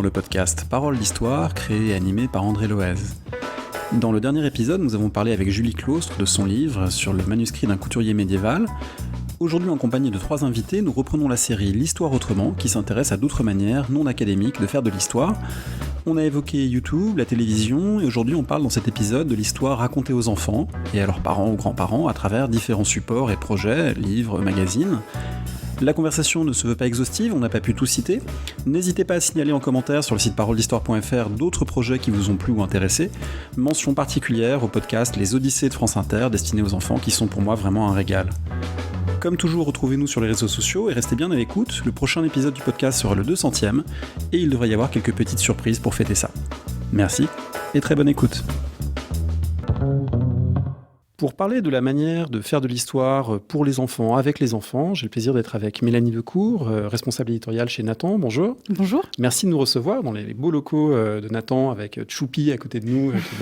le podcast Parole d'Histoire, créé et animé par André Loez. Dans le dernier épisode, nous avons parlé avec Julie Claustre de son livre sur le manuscrit d'un couturier médiéval. Aujourd'hui, en compagnie de 3 invités, nous reprenons la série L'Histoire autrement, qui s'intéresse à d'autres manières non académiques de faire de l'histoire. On a évoqué YouTube, la télévision, et aujourd'hui on parle dans cet épisode de l'histoire racontée aux enfants, et à leurs parents ou grands-parents, à travers différents supports et projets, livres, magazines. La conversation ne se veut pas exhaustive, on n'a pas pu tout citer. N'hésitez pas à signaler en commentaire sur le site paroledhistoire.fr d'autres projets qui vous ont plu ou intéressé. Mention particulière au podcast Les Odyssées de France Inter, destinés aux enfants, qui sont pour moi vraiment un régal. Comme toujours, retrouvez-nous sur les réseaux sociaux et restez bien à l'écoute. Le prochain épisode du podcast sera le 200e et il devrait y avoir quelques petites surprises pour fêter ça. Merci et très bonne écoute. Pour parler de la manière de faire de l'histoire pour les enfants, avec les enfants, j'ai le plaisir d'être avec Mélanie Decour, responsable éditoriale chez Nathan. Bonjour. Bonjour. Merci de nous recevoir dans les beaux locaux de Nathan avec Choupi à côté de nous qui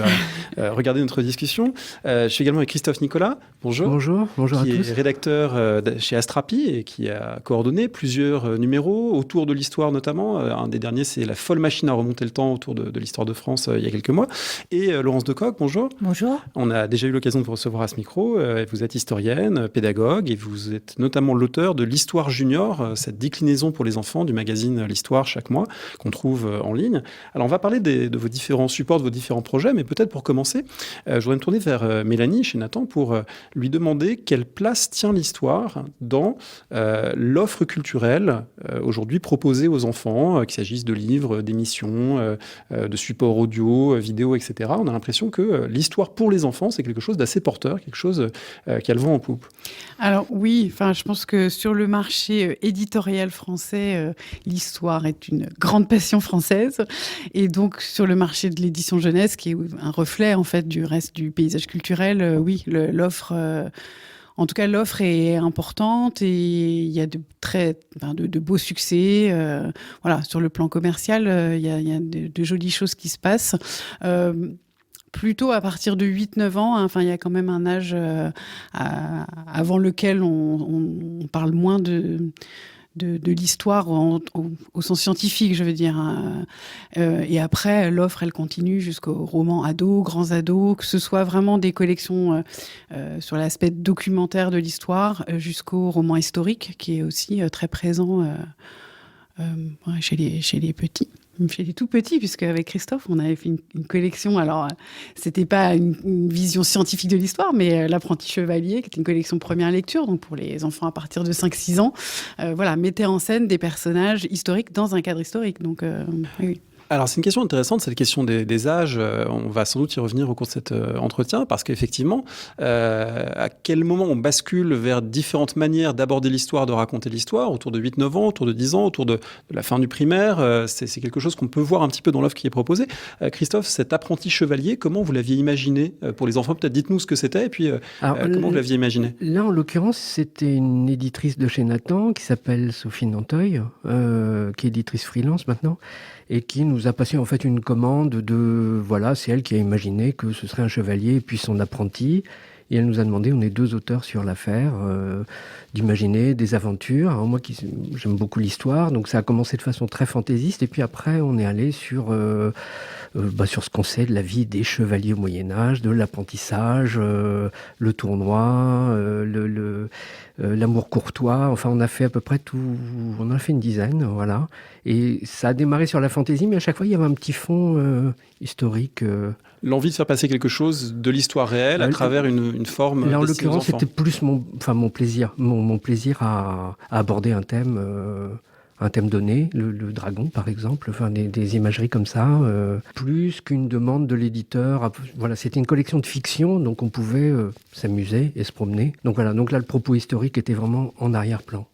va regarder notre discussion. Je suis également avec Christophe Nicolas. Bonjour. Bonjour à tous. Qui est rédacteur chez Astrapi et qui a coordonné plusieurs numéros autour de l'histoire notamment. Un des derniers, c'est La folle machine à remonter le temps autour de l'histoire de France il y a quelques mois. Et Laurence Decoq, bonjour. Bonjour. On a déjà eu l'occasion de vous recevoir à ce micro. Vous êtes historienne, pédagogue et vous êtes notamment l'auteur de l'Histoire Junior, cette déclinaison pour les enfants du magazine L'Histoire chaque mois qu'on trouve en ligne. Alors on va parler de vos différents supports, de vos différents projets, mais peut-être pour commencer, je voudrais me tourner vers Mélanie chez Nathan pour lui demander quelle place tient l'histoire dans l'offre culturelle aujourd'hui proposée aux enfants, qu'il s'agisse de livres, d'émissions, de supports audio, vidéo, etc. On a l'impression que l'histoire pour les enfants, c'est quelque chose d'assez porteur, quelque chose qui a le vent en poupe. Alors oui, je pense que sur le marché éditorial français, l'histoire est une grande passion française. Et donc sur le marché de l'édition jeunesse, qui est un reflet en fait du reste du paysage culturel, oui, l'offre... En tout cas, l'offre est importante et il y a de beaux succès. Voilà, sur le plan commercial, il y a de jolies choses qui se passent. Plutôt à partir de 8-9 ans, il y a quand même un âge avant lequel on parle moins de l'histoire au sens scientifique, je veux dire. Et après, l'offre, elle continue jusqu'aux romans ados, grands ados, que ce soit vraiment des collections sur l'aspect documentaire de l'histoire, jusqu'aux romans historiques, qui est aussi très présent chez les petits. Chez les tout petits, puisque avec Christophe, on avait fait une collection. Alors, c'était pas une vision scientifique de l'histoire, mais L'Apprenti Chevalier, qui était une collection première lecture, donc pour les enfants à partir de 5-6 ans, mettait en scène des personnages historiques dans un cadre historique. Donc, oui. Alors, c'est une question intéressante, cette question des âges. On va sans doute y revenir au cours de cet entretien, parce qu'effectivement, à quel moment on bascule vers différentes manières d'aborder l'histoire, de raconter l'histoire, autour de 8-9 ans, autour de 10 ans, autour de la fin du primaire, c'est quelque chose qu'on peut voir un petit peu dans l'offre qui est proposée. Christophe, cet apprenti chevalier, comment vous l'aviez imaginé pour les enfants? Peut-être dites-nous ce que c'était, et puis comment vous l'aviez imaginé? Là, en l'occurrence, c'était une éditrice de chez Nathan, qui s'appelle Sophie Nanteuil, qui est éditrice freelance maintenant, et qui nous a passé en fait une commande de... Voilà, c'est elle qui a imaginé que ce serait un chevalier et puis son apprenti. Et elle nous a demandé, on est 2 auteurs sur l'affaire, d'imaginer des aventures. Alors moi, j'aime beaucoup l'histoire, donc ça a commencé de façon très fantaisiste. Et puis après, on est allé sur ce qu'on sait de la vie des chevaliers au Moyen-Âge, de l'apprentissage, le tournoi, l'amour courtois. Enfin, on a fait à peu près tout. On en a fait une dizaine, voilà. Et ça a démarré sur la fantaisie, mais à chaque fois, il y avait un petit fond historique. L'envie de faire passer quelque chose de l'histoire réelle à travers une forme. Là, en l'occurrence, c'était plus mon plaisir à aborder un thème donné, le dragon par exemple, des imageries comme ça, plus qu'une demande de l'éditeur. Voilà, c'était une collection de fiction, donc on pouvait s'amuser et se promener. Donc voilà, donc là le propos historique était vraiment en arrière-plan.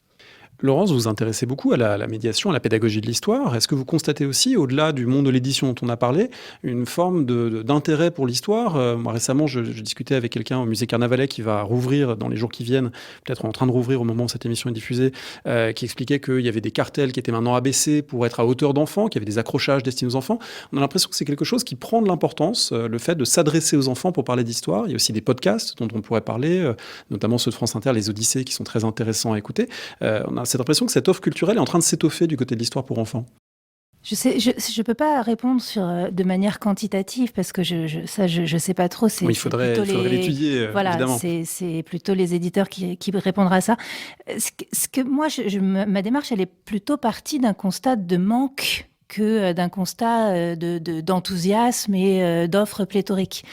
Laurence, vous vous intéressez beaucoup à la médiation, à la pédagogie de l'histoire. Est-ce que vous constatez aussi, au-delà du monde de l'édition dont on a parlé, une forme d'intérêt pour l'histoire? Moi, récemment, je discutais avec quelqu'un au musée Carnavalet qui va rouvrir dans les jours qui viennent, peut-être en train de rouvrir au moment où cette émission est diffusée, qui expliquait qu'il y avait des cartels qui étaient maintenant abaissés pour être à hauteur d'enfants, qu'il y avait des accrochages destinés aux enfants. On a l'impression que c'est quelque chose qui prend de l'importance, le fait de s'adresser aux enfants pour parler d'histoire. Il y a aussi des podcasts dont on pourrait parler, notamment ceux de France Inter, Les Odyssées, qui sont très intéressants à écouter. On a cette impression que cette offre culturelle est en train de s'étoffer du côté de l'histoire pour enfants. Je peux pas répondre de manière quantitative parce que je sais pas trop. Il faudrait l'étudier, voilà, évidemment. C'est plutôt les éditeurs qui répondront à ça. Ce que moi, ma démarche, elle est plutôt partie d'un constat de manque que d'un constat d'enthousiasme et d'offres pléthoriques.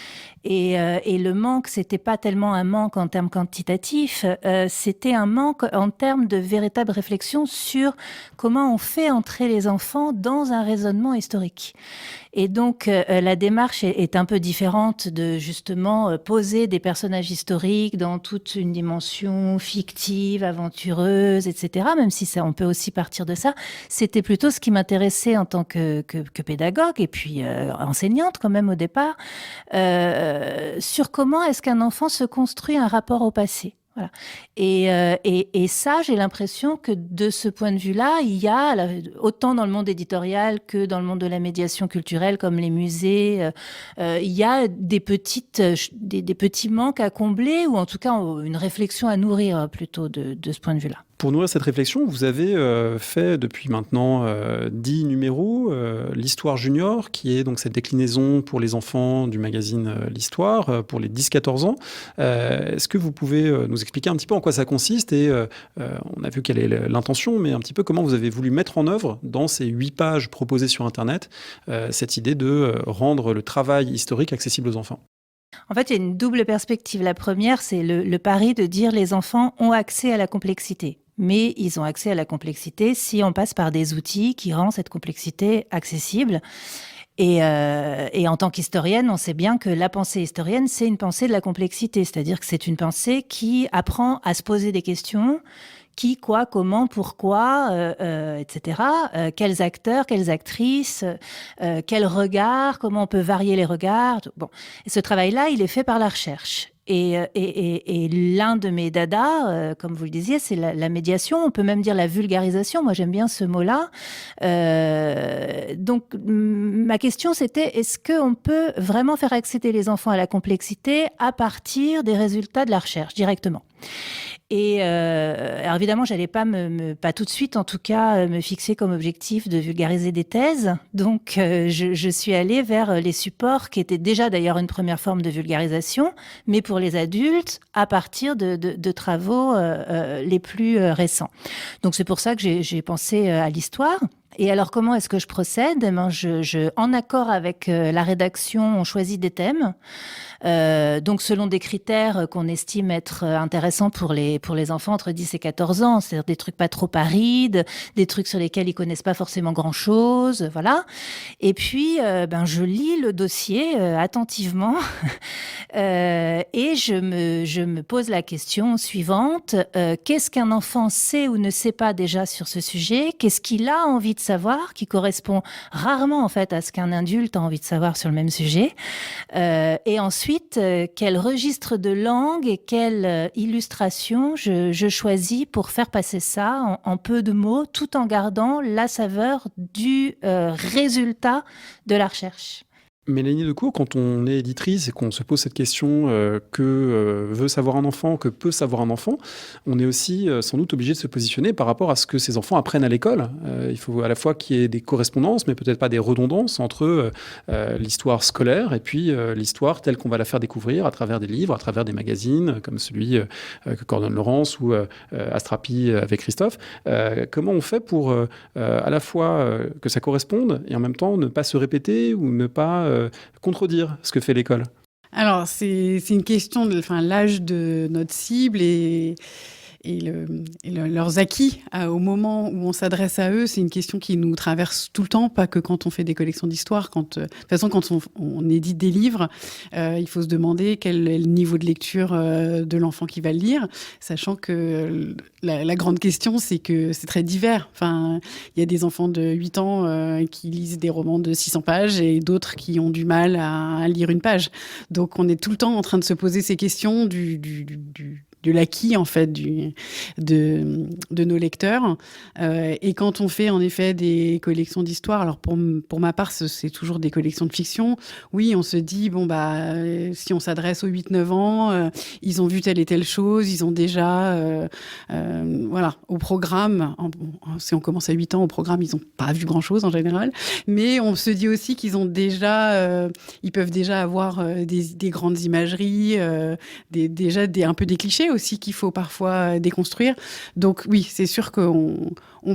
Et le manque, c'était pas tellement un manque en termes quantitatifs, c'était un manque en termes de véritable réflexion sur comment on fait entrer les enfants dans un raisonnement historique. Et donc, la démarche est un peu différente de justement poser des personnages historiques dans toute une dimension fictive, aventureuse, etc. Même si on peut aussi partir de ça. C'était plutôt ce qui m'intéressait en tant que pédagogue et puis enseignante quand même au départ, sur comment est-ce qu'un enfant se construit un rapport au passé. Voilà. Et ça, j'ai l'impression que de ce point de vue-là, il y a, autant dans le monde éditorial que dans le monde de la médiation culturelle, comme les musées, il y a des petits manques à combler, ou en tout cas une réflexion à nourrir plutôt de ce point de vue-là. Pour nourrir cette réflexion, vous avez fait depuis maintenant 10 numéros l'Histoire Junior, qui est donc cette déclinaison pour les enfants du magazine L'Histoire, pour les 10-14 ans. Est-ce que vous pouvez nous expliquer un petit peu en quoi ça consiste et on a vu quelle est l'intention, mais un petit peu comment vous avez voulu mettre en œuvre dans ces 8 pages proposées sur Internet cette idée de rendre le travail historique accessible aux enfants? En fait, il y a une double perspective. La première, c'est le pari de dire les enfants ont accès à la complexité. Mais ils ont accès à la complexité si on passe par des outils qui rendent cette complexité accessible. Et en tant qu'historienne, on sait bien que la pensée historienne, c'est une pensée de la complexité. C'est-à-dire que c'est une pensée qui apprend à se poser des questions. Qui, quoi, comment, pourquoi, etc. Quels acteurs, quelles actrices, quels regards, comment on peut varier les regards. Bon, et ce travail-là, il est fait par la recherche. Et l'un de mes dadas, comme vous le disiez, c'est la médiation. On peut même dire la vulgarisation. Moi, j'aime bien ce mot-là. Donc, ma question, c'était est-ce qu'on peut vraiment faire accéder les enfants à la complexité à partir des résultats de la recherche directement ? Et alors évidemment, j'allais pas pas tout de suite, en tout cas, me fixer comme objectif de vulgariser des thèses. Donc, je suis allée vers les supports qui étaient déjà d'ailleurs une première forme de vulgarisation, mais pour les adultes, à partir de travaux les plus récents. Donc, c'est pour ça que j'ai pensé à l'histoire. Et alors, comment est-ce que je procède ? En accord avec la rédaction, on choisit des thèmes. Donc, selon des critères qu'on estime être intéressants pour les enfants entre 10 et 14 ans, c'est-à-dire des trucs pas trop arides, des trucs sur lesquels ils connaissent pas forcément grand-chose, voilà. Et puis, je lis le dossier attentivement et je me pose la question suivante. Qu'est-ce qu'un enfant sait ou ne sait pas déjà sur ce sujet ? Qu'est-ce qu'il a envie de savoir, qui correspond rarement en fait à ce qu'un adulte a envie de savoir sur le même sujet. Et ensuite, quel registre de langue et quelle illustration je choisis pour faire passer ça en peu de mots, tout en gardant la saveur du résultat de la recherche. Mélanie Decourt, quand on est éditrice et qu'on se pose cette question que veut savoir un enfant, que peut savoir un enfant, on est aussi sans doute obligé de se positionner par rapport à ce que ces enfants apprennent à l'école. Il faut à la fois qu'il y ait des correspondances, mais peut-être pas des redondances entre l'histoire scolaire et puis l'histoire telle qu'on va la faire découvrir à travers des livres, à travers des magazines, comme celui que coordonne Laurence ou Astrapi avec Christophe. Comment on fait pour à la fois que ça corresponde et en même temps ne pas se répéter ou ne pas contredire ce que fait l'école? Alors, c'est une question de l'âge de notre cible et leurs acquis au moment où on s'adresse à eux. C'est une question qui nous traverse tout le temps, pas que quand on fait des collections d'histoire. De toute façon, quand on édite des livres, il faut se demander quel est le niveau de lecture de l'enfant qui va le lire, sachant que la grande question, c'est que c'est très divers. Enfin, il y a des enfants de 8 ans qui lisent des romans de 600 pages et d'autres qui ont du mal à lire une page. Donc, on est tout le temps en train de se poser ces questions du l'acquis en fait de nos lecteurs. Et quand on fait en effet des collections d'histoires, alors pour ma part, c'est toujours des collections de fiction. Oui, on se dit si on s'adresse aux 8-9 ans, ils ont vu telle et telle chose, ils ont déjà au programme. Si on commence à 8 ans, au programme, ils n'ont pas vu grand-chose en général. Mais on se dit aussi qu'ils ont ils peuvent déjà avoir des grandes imageries, un peu des clichés aussi qu'il faut parfois déconstruire. Donc oui, c'est sûr qu'on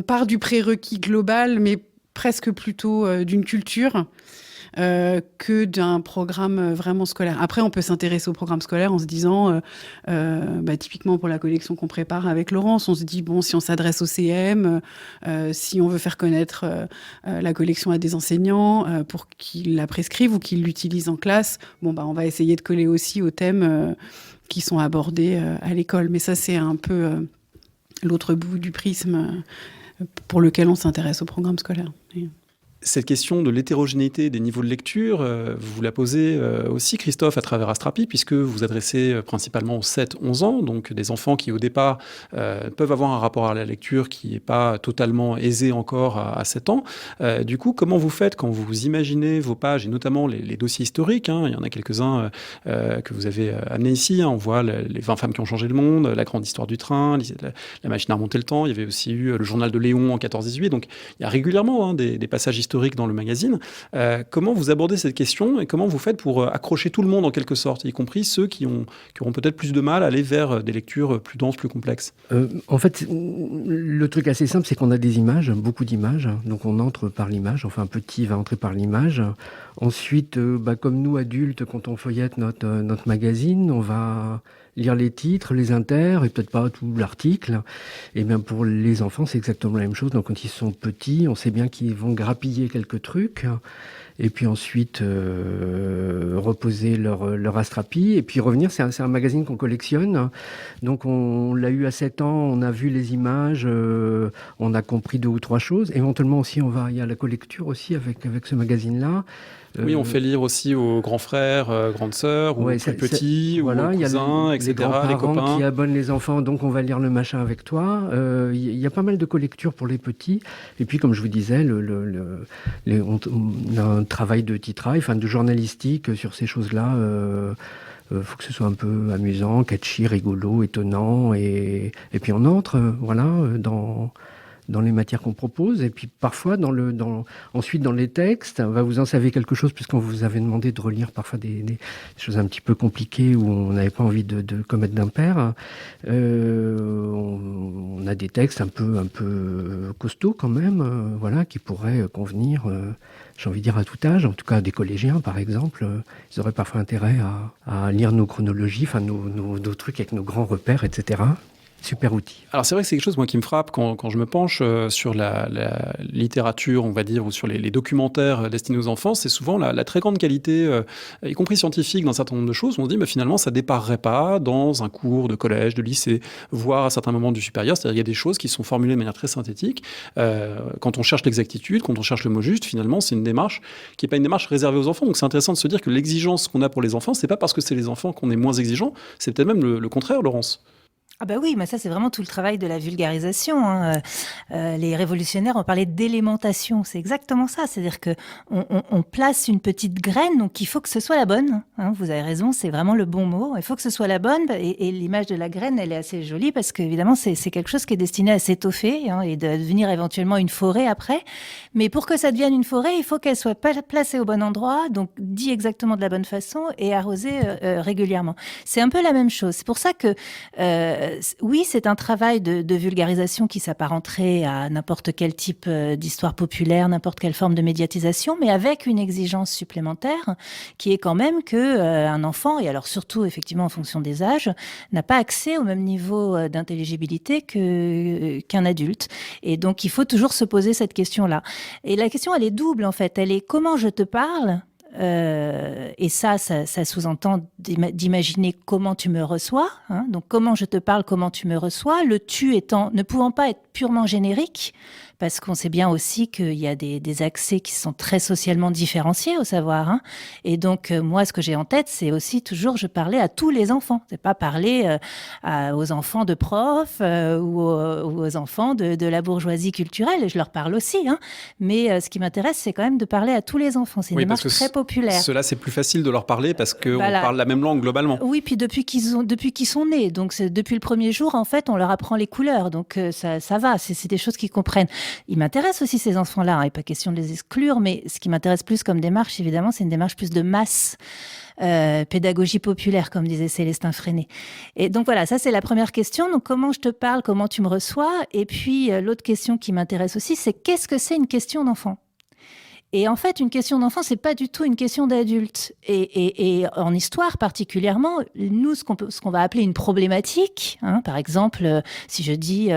part du prérequis global, mais presque plutôt d'une culture que d'un programme vraiment scolaire. Après, on peut s'intéresser au programme scolaire en se disant, typiquement pour la collection qu'on prépare avec Laurence, on se dit, si on s'adresse au CM, si on veut faire connaître la collection à des enseignants pour qu'ils la prescrivent ou qu'ils l'utilisent en classe, on va essayer de coller aussi aux thèmes qui sont abordés à l'école. Mais ça, c'est un peu l'autre bout du prisme pour lequel on s'intéresse au programme scolaire. Cette question de l'hétérogénéité des niveaux de lecture, vous la posez aussi, Christophe, à travers Astrapi, puisque vous vous adressez principalement aux 7-11 ans, donc des enfants qui, au départ, peuvent avoir un rapport à la lecture qui n'est pas totalement aisé encore à 7 ans. Du coup, comment vous faites quand vous imaginez vos pages, et notamment les dossiers historiques, il y en a quelques-uns que vous avez amenés ici, on voit les 20 femmes qui ont changé le monde, la grande histoire du train, la machine à remonter le temps, il y avait aussi eu le journal de Léon en 14-18, donc il y a régulièrement des passages historiques dans le magazine. Comment vous abordez cette question et comment vous faites pour accrocher tout le monde en quelque sorte, y compris ceux qui auront peut-être plus de mal à aller vers des lectures plus denses, plus complexes? En fait, le truc assez simple, c'est qu'on a des images, beaucoup d'images. Donc on entre par l'image, enfin un petit va entrer par l'image. Ensuite, comme nous adultes, quand on feuillette notre magazine, on va lire les titres, les inters, et peut-être pas tout l'article. Et bien pour les enfants, c'est exactement la même chose. Donc quand ils sont petits, on sait bien qu'ils vont grappiller quelques trucs, et puis ensuite reposer leur Astrapi, et puis revenir. C'est un magazine qu'on collectionne. Donc on l'a eu à 7 ans, on a vu les images, on a compris 2 ou 3 choses. Éventuellement aussi, il y a la collecture aussi avec ce magazine-là. Oui, on fait lire aussi aux grands frères, grandes sœurs, ou aux plus petits, ou aux cousins, etc., les copains. Qui abonnent les enfants, donc on va lire le machin avec toi. Il y a pas mal de collectures pour les petits. Et puis, comme je vous disais, on a un travail de titrail, de journalistique sur ces choses-là. Faut que ce soit un peu amusant, catchy, rigolo, étonnant. Et puis on entre, dans les matières qu'on propose, et puis parfois ensuite dans les textes, vous en savez quelque chose puisqu'on vous avait demandé de relire parfois des choses un petit peu compliquées où on n'avait pas envie de commettre d'impair. On a des textes un peu costauds quand même, qui pourraient convenir, j'ai envie de dire à tout âge, en tout cas des collégiens par exemple. Ils auraient parfois intérêt à lire nos chronologies, nos trucs avec nos grands repères, etc. Super outil. Alors c'est vrai que c'est quelque chose qui me frappe quand je me penche sur la littérature, on va dire, ou sur les documentaires destinés aux enfants, c'est souvent la très grande qualité, y compris scientifique, d'un certain nombre de choses, où on se dit finalement ça déparerait pas dans un cours de collège, de lycée, voire à certains moments du supérieur. C'est-à-dire qu'il y a des choses qui sont formulées de manière très synthétique. Quand on cherche l'exactitude, quand on cherche le mot juste, finalement c'est une démarche qui n'est pas une démarche réservée aux enfants. Donc c'est intéressant de se dire que l'exigence qu'on a pour les enfants, c'est pas parce que c'est les enfants qu'on est moins exigeant, c'est peut-être même le contraire, Laurence. Ah bah oui, mais ça c'est vraiment tout le travail de la vulgarisation. Les révolutionnaires ont parlé d'élémentation, c'est exactement ça. C'est-à-dire que on place une petite graine, donc il faut que ce soit la bonne. Vous avez raison, c'est vraiment le bon mot. Il faut que ce soit la bonne, et l'image de la graine, elle est assez jolie parce qu'évidemment c'est quelque chose qui est destiné à s'étoffer et de devenir éventuellement une forêt après. Mais pour que ça devienne une forêt, il faut qu'elle soit placée au bon endroit, donc dit exactement de la bonne façon et arrosée régulièrement. C'est un peu la même chose. C'est pour ça que oui, c'est un travail de vulgarisation qui s'apparenterait à n'importe quel type d'histoire populaire, n'importe quelle forme de médiatisation, mais avec une exigence supplémentaire qui est quand même que un enfant, et alors surtout effectivement en fonction des âges, n'a pas accès au même niveau d'intelligibilité qu'un adulte. Et donc il faut toujours se poser cette question-là. Et la question, elle est double en fait. Elle est comment je te parle ? Et ça sous-entend d'imaginer comment tu me reçois. Donc comment je te parle, comment tu me reçois. Le tu ne pouvant pas être purement générique, parce qu'on sait bien aussi qu'il y a des accès qui sont très socialement différenciés au savoir. Hein. Et donc, moi, ce que j'ai en tête, c'est aussi toujours, je parlais à tous les enfants. C'est pas parler aux enfants de profs ou aux enfants de la bourgeoisie culturelle. Je leur parle aussi. Hein. Mais ce qui m'intéresse, c'est quand même de parler à tous les enfants. C'est une démarche très populaire. Cela, c'est plus facile de leur parler parce qu'on parle la même langue globalement. Oui, puis depuis qu'ils sont nés. Donc, depuis le premier jour, en fait, on leur apprend les couleurs. Donc, ça va. C'est des choses qu'ils comprennent. Ils m'intéressent aussi, ces enfants-là. Il n'est pas question de les exclure, mais ce qui m'intéresse plus comme démarche, évidemment, c'est une démarche plus de masse. Pédagogie populaire, comme disait Célestin Freinet. Et donc voilà, ça c'est la première question. Donc comment je te parle, comment tu me reçois? Et puis l'autre question qui m'intéresse aussi, c'est qu'est-ce que c'est une question d'enfant? Et en fait, une question d'enfant, c'est pas du tout une question d'adulte. Et en histoire particulièrement, nous, ce qu'on va appeler une problématique, hein, par exemple, si je dis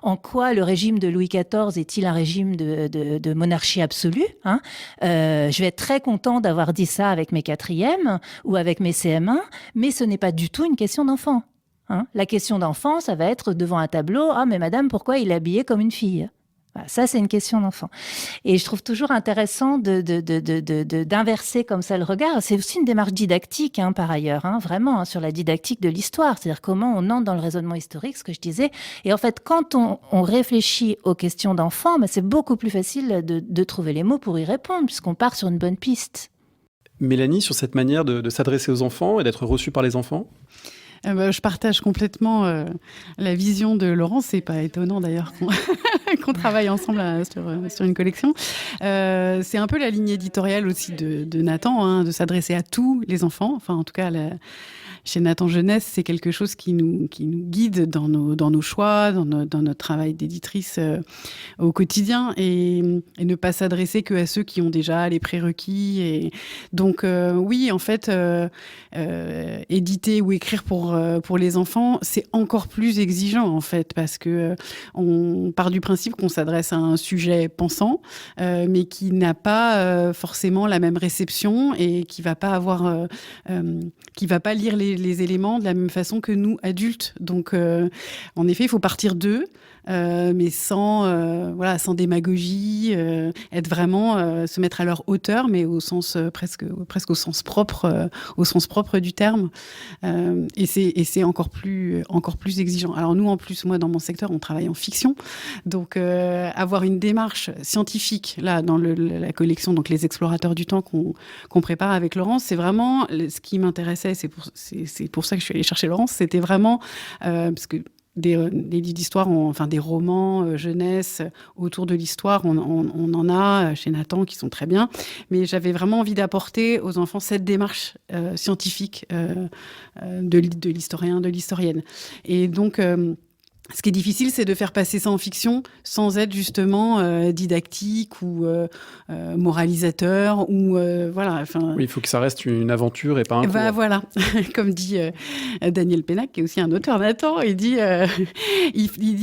en quoi le régime de Louis XIV est-il un régime de monarchie absolue, hein, je vais être très content d'avoir dit ça avec mes quatrièmes ou avec mes CM1, mais ce n'est pas du tout une question d'enfant. Hein. La question d'enfant, ça va être devant un tableau, ah mais madame, pourquoi il est habillé comme une fille? Ça, c'est une question d'enfant. Et je trouve toujours intéressant d'inverser comme ça le regard. C'est aussi une démarche didactique, hein, par ailleurs, hein, vraiment, hein, sur la didactique de l'histoire. C'est-à-dire comment on entre dans le raisonnement historique, ce que je disais. Et en fait, quand on réfléchit aux questions d'enfants, c'est beaucoup plus facile de trouver les mots pour y répondre, puisqu'on part sur une bonne piste. Mélanie, sur cette manière de s'adresser aux enfants et d'être reçue par les enfants ? Je partage complètement la vision de Laurence. C'est pas étonnant d'ailleurs qu'on travaille ensemble sur une collection. C'est un peu la ligne éditoriale aussi de Nathan, hein, de s'adresser à tous les enfants. Enfin, en tout cas, chez Nathan Jeunesse, c'est quelque chose qui nous guide dans nos choix, dans notre travail d'éditrice au quotidien, et ne pas s'adresser que à ceux qui ont déjà les prérequis. Et donc, oui, en fait, éditer ou écrire pour les enfants, c'est encore plus exigeant, en fait, parce que on part du principe qu'on s'adresse à un sujet pensant, mais qui n'a pas forcément la même réception et qui va pas avoir, qui va pas lire les éléments de la même façon que nous, adultes. Donc, en effet, il faut partir d'eux, mais sans démagogie, être vraiment, se mettre à leur hauteur, mais au sens presque au sens propre du terme. Et c'est encore plus exigeant. Alors nous, en plus, moi, dans mon secteur, on travaille en fiction, donc avoir une démarche scientifique là dans la collection, donc les explorateurs du temps qu'on prépare avec Laurence, c'est vraiment ce qui m'intéressait. C'est pour ça que je suis allée chercher Laurence. C'était vraiment parce que des livres d'histoire, enfin des romans jeunesse autour de l'histoire, on en a chez Nathan qui sont très bien, mais j'avais vraiment envie d'apporter aux enfants cette démarche scientifique de l'historien, de l'historienne. Et donc ce qui est difficile, c'est de faire passer ça en fiction sans être justement didactique ou moralisateur ou voilà. Enfin, oui, il faut que ça reste une aventure et pas un cours. Voilà, comme dit Daniel Pénac, qui est aussi un auteur Nathan, il dit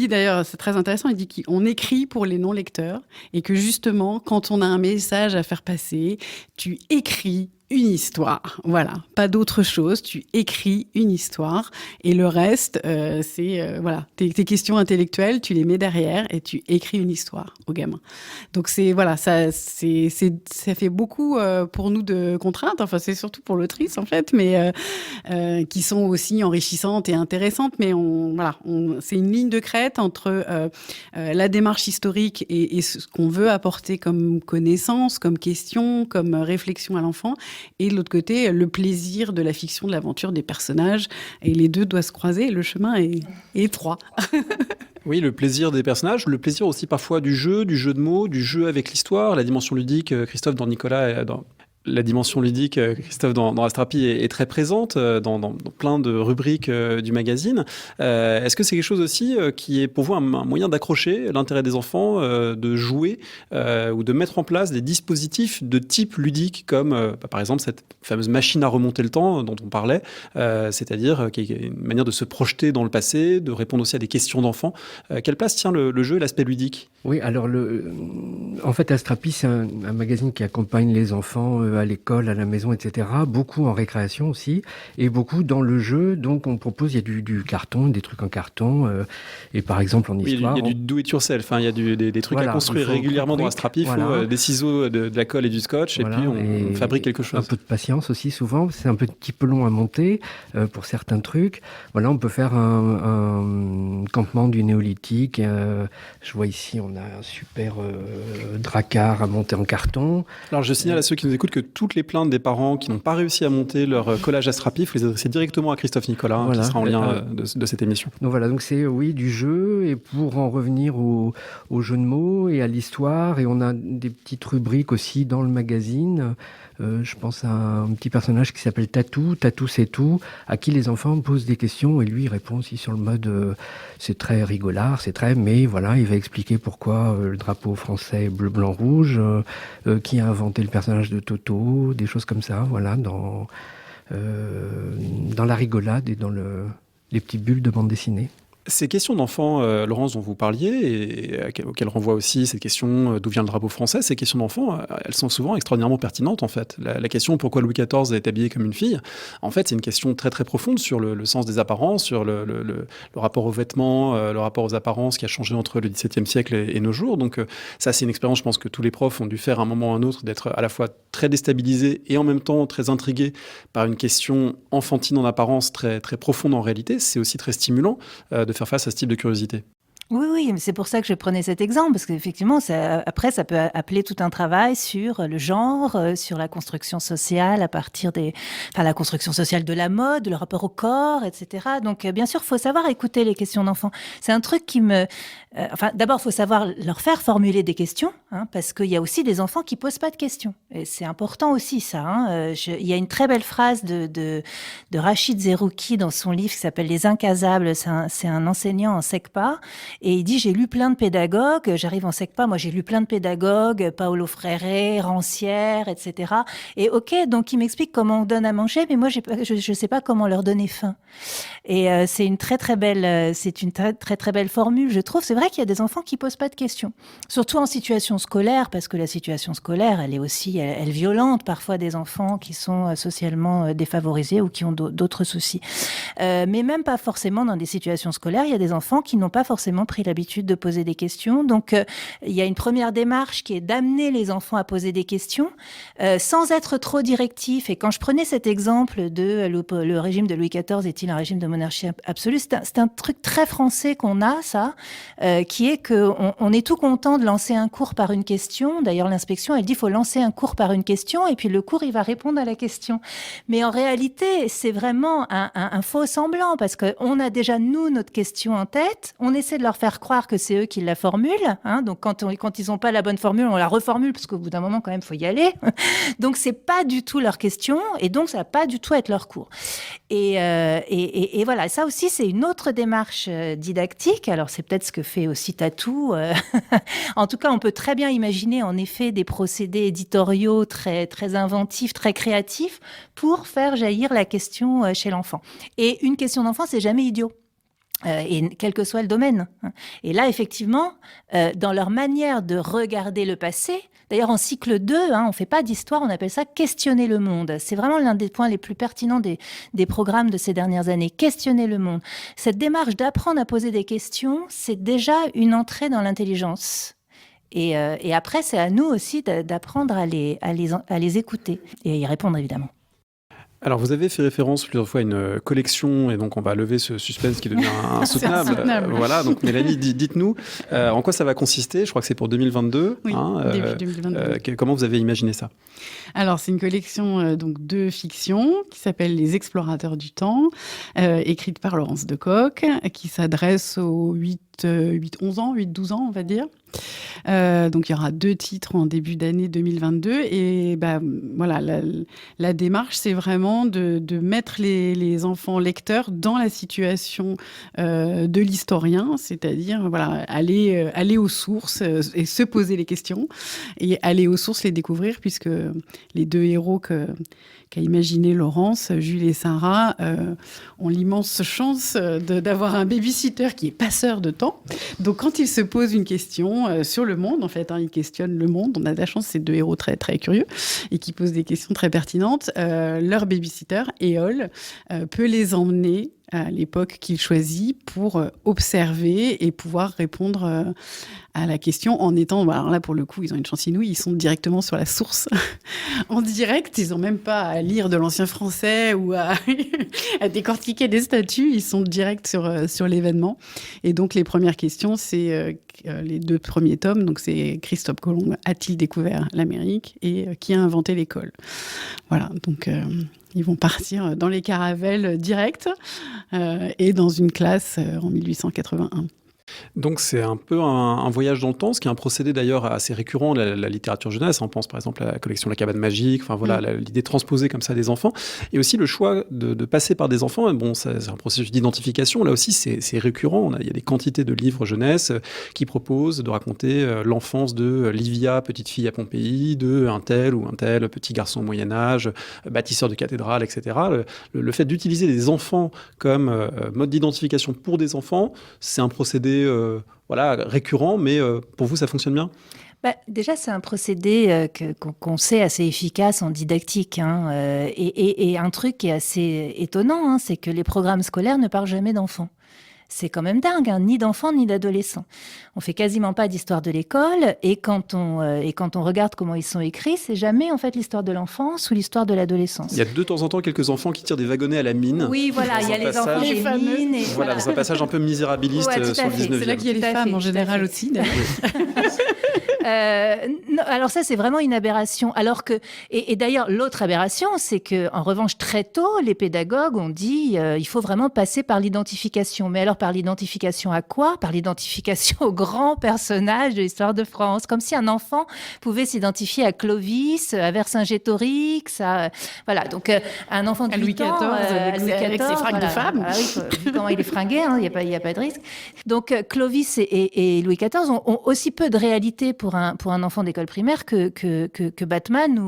d'ailleurs, c'est très intéressant, il dit qu'on écrit pour les non-lecteurs et que justement, quand on a un message à faire passer, tu écris une histoire, voilà, pas d'autre chose. Tu écris une histoire et le reste, c'est voilà, tes questions intellectuelles, tu les mets derrière et tu écris une histoire aux gamins. Donc c'est voilà, ça fait beaucoup pour nous de contraintes. Enfin, c'est surtout pour l'autrice en fait, mais qui sont aussi enrichissantes et intéressantes. Mais c'est une ligne de crête entre la démarche historique et ce qu'on veut apporter comme connaissance, comme question, comme réflexion à l'enfant. Et de l'autre côté, le plaisir de la fiction, de l'aventure des personnages. Et les deux doivent se croiser, et le chemin est étroit. Oui, le plaisir des personnages, le plaisir aussi parfois du jeu de mots, du jeu avec l'histoire, la dimension ludique. Christophe, dans Nicolas, la dimension ludique, Christophe, dans Astrapi est très présente dans plein de rubriques du magazine. Est-ce que c'est quelque chose aussi qui est pour vous un moyen d'accrocher l'intérêt des enfants, de jouer ou de mettre en place des dispositifs de type ludique comme par exemple cette fameuse machine à remonter le temps dont on parlait, c'est-à-dire qui est une manière de se projeter dans le passé, de répondre aussi à des questions d'enfants. Quelle place tient le jeu et l'aspect ludique ? Oui, alors en fait Astrapi, c'est un magazine qui accompagne les enfants à l'école, à la maison, etc. Beaucoup en récréation aussi, et beaucoup dans le jeu. Donc on propose, il y a du carton, des trucs en carton, et par exemple en histoire... Il y a du do-it-yourself, il y a des trucs à construire régulièrement dans Astrapi. Il faut des ciseaux, de la colle et du scotch, et puis on fabrique quelque chose. Un peu de patience aussi, souvent. C'est un petit peu long à monter pour certains trucs. Voilà, on peut faire un campement du néolithique. Je vois ici, on a un super dracard à monter en carton. Alors, je signale à ceux qui nous écoutent que toutes les plaintes des parents qui n'ont pas réussi à monter leur collage Astrapi, il faut les adresser directement à Christophe Nicolas, qui sera en lien de cette émission. Donc voilà, donc c'est du jeu, et pour en revenir au jeu de mots et à l'histoire, et on a des petites rubriques aussi dans le magazine. Je pense à un petit personnage qui s'appelle Tatou. Tatou, c'est tout, à qui les enfants posent des questions, et lui il répond aussi sur le mode c'est très rigolard, mais voilà, il va expliquer pourquoi le drapeau français est bleu, blanc, rouge, qui a inventé le personnage de Toto, des choses comme ça, voilà, dans la rigolade et dans les petites bulles de bande dessinée. Ces questions d'enfants, Laurence, dont vous parliez, et auxquelles renvoie aussi cette question d'où vient le drapeau français, ces questions d'enfants, elles sont souvent extraordinairement pertinentes, en fait. La question pourquoi Louis XIV est habillé comme une fille, en fait, c'est une question très très profonde sur le sens des apparences, sur le rapport aux vêtements, le rapport aux apparences qui a changé entre le XVIIe siècle et nos jours. Donc ça, c'est une expérience, je pense, que tous les profs ont dû faire à un moment ou à un autre, d'être à la fois très déstabilisés et en même temps très intrigués par une question enfantine en apparence, très, très profonde en réalité. C'est aussi très stimulant de faire face à ce type de curiosité. Oui, mais c'est pour ça que je prenais cet exemple, parce qu'effectivement, après, ça peut appeler tout un travail sur le genre, sur la construction sociale à partir la construction sociale de la mode, le rapport au corps, etc. Donc, bien sûr, il faut savoir écouter les questions d'enfants. C'est un truc qui d'abord, il faut savoir leur faire formuler des questions, parce qu'il y a aussi des enfants qui posent pas de questions. Et c'est important aussi, ça. Il y a une très belle phrase de Rachid Zerouki dans son livre qui s'appelle Les Incasables. C'est un enseignant en SECPA. Et il dit, j'ai lu plein de pédagogues, j'arrive en SECPA, moi j'ai lu plein de pédagogues, Paolo Freire, Rancière, etc. Et ok, donc il m'explique comment on donne à manger, mais moi je sais pas comment leur donner faim. Et c'est une très très belle formule, je trouve. C'est vrai qu'il y a des enfants qui posent pas de questions, surtout en situation scolaire, parce que la situation scolaire, elle est aussi, elle violente parfois des enfants qui sont socialement défavorisés ou qui ont d'autres soucis. Mais même pas forcément dans des situations scolaires, il y a des enfants qui n'ont pas forcément pris l'habitude de poser des questions. Donc, il y a une première démarche qui est d'amener les enfants à poser des questions sans être trop directif. Et quand je prenais cet exemple de le régime de Louis XIV est-il un régime de monarchie absolue, c'est un truc très français qu'on a, ça, qui est qu'on est tout content de lancer un cours par une question. D'ailleurs, l'inspection, elle dit qu'il faut lancer un cours par une question et puis le cours, il va répondre à la question. Mais en réalité, c'est vraiment un faux semblant parce qu'on a déjà, nous, notre question en tête. On essaie de leur faire croire que c'est eux qui la formulent. Donc, quand ils n'ont pas la bonne formule, on la reformule parce qu'au bout d'un moment, quand même, il faut y aller. Donc, c'est pas du tout leur question et donc, ça va pas du tout être leur cours. Et voilà, ça aussi, c'est une autre démarche didactique. Alors, c'est peut-être ce que fait aussi Tatou. En tout cas, on peut très bien imaginer, en effet, des procédés éditoriaux très, très inventifs, très créatifs pour faire jaillir la question chez l'enfant. Et une question d'enfant, c'est jamais idiot. Et quel que soit le domaine. Et là, effectivement, dans leur manière de regarder le passé, d'ailleurs en cycle 2, on ne fait pas d'histoire, on appelle ça questionner le monde. C'est vraiment l'un des points les plus pertinents des programmes de ces dernières années, questionner le monde. Cette démarche d'apprendre à poser des questions, c'est déjà une entrée dans l'intelligence. Et après, c'est à nous aussi d'apprendre à les écouter et à y répondre, évidemment. Alors, vous avez fait référence plusieurs fois à une collection, et donc on va lever ce suspense qui devient insoutenable. Voilà, donc Mélanie, dites-nous, en quoi ça va consister ? Je crois que c'est pour 2022. Oui, début 2022. Comment vous avez imaginé ça ? Alors, c'est une collection de fiction qui s'appelle Les Explorateurs du Temps, écrite par Laurence Decoq, qui s'adresse aux 8-11 ans, 8-12 ans, on va dire. Donc, il y aura 2 titres en début d'année 2022. Et voilà, la démarche, c'est vraiment vraiment de mettre les enfants lecteurs dans la situation de l'historien, c'est-à-dire aller aux sources et se poser les questions et aller aux sources les découvrir, puisque les deux héros qu'a imaginé Laurence, Jules et Sarah, ont l'immense chance d'avoir un babysitter qui est passeur de temps. Donc quand ils se posent une question sur le monde, en fait, ils questionnent le monde. On a de la chance, c'est deux héros très, très curieux et qui posent des questions très pertinentes. Leur babysitter, Éole, peut les emmener à l'époque qu'il choisit pour observer et pouvoir répondre à la question en étant... Alors là, pour le coup, ils ont une chance inouïe, ils sont directement sur la source en direct. Ils n'ont même pas à lire de l'ancien français ou à décortiquer des statuts. Ils sont directs sur l'événement. Et donc, les premières questions, c'est les deux premiers tomes. Donc, c'est Christophe Colomb a-t-il découvert l'Amérique et qui a inventé l'école? Voilà, donc... Ils vont partir dans les caravelles directes et dans une classe en 1881. Donc c'est un peu un voyage dans le temps, ce qui est un procédé d'ailleurs assez récurrent de la littérature jeunesse. On pense par exemple à la collection La Cabane Magique, l'idée transposée comme ça des enfants. Et aussi le choix de passer par des enfants, c'est un processus d'identification. Là aussi c'est récurrent. Il y a des quantités de livres jeunesse qui proposent de raconter l'enfance de Livia, petite fille à Pompéi, de un tel ou un tel petit garçon au Moyen-Âge, bâtisseur de cathédrale, etc. Le fait d'utiliser des enfants comme mode d'identification pour des enfants, c'est un procédé récurrent, mais pour vous, ça fonctionne bien? Déjà, c'est un procédé qu'on sait assez efficace en didactique. Et un truc qui est assez étonnant, c'est que les programmes scolaires ne parlent jamais d'enfants. C'est quand même dingue, ni d'enfants ni d'adolescents. On fait quasiment pas d'histoire de l'école, et quand on regarde comment ils sont écrits, c'est jamais en fait l'histoire de l'enfance ou l'histoire de l'adolescence. Il y a de temps en temps quelques enfants qui tirent des wagonnets à la mine. Oui, voilà, il y a les enfants des mines. Et voilà, dans un passage un peu misérabiliste sur le 19e. C'est là qu'il y a les femmes en général aussi. Non, alors ça, c'est vraiment une aberration. Alors que, et d'ailleurs, l'autre aberration, c'est que, en revanche, très tôt, les pédagogues ont dit, il faut vraiment passer par l'identification. Mais alors, par l'identification à quoi? Par l'identification aux grands personnages de l'histoire de France. Comme si un enfant pouvait s'identifier à Clovis, à Vercingétorix, voilà. Donc, un enfant de 8 ans, à Louis XIV, avec ses fringues de femme. Ah oui, vu comment il est fringué, il n'y a pas de risque. Donc, Clovis et Louis XIV ont aussi peu de réalité pour un enfant d'école primaire que Batman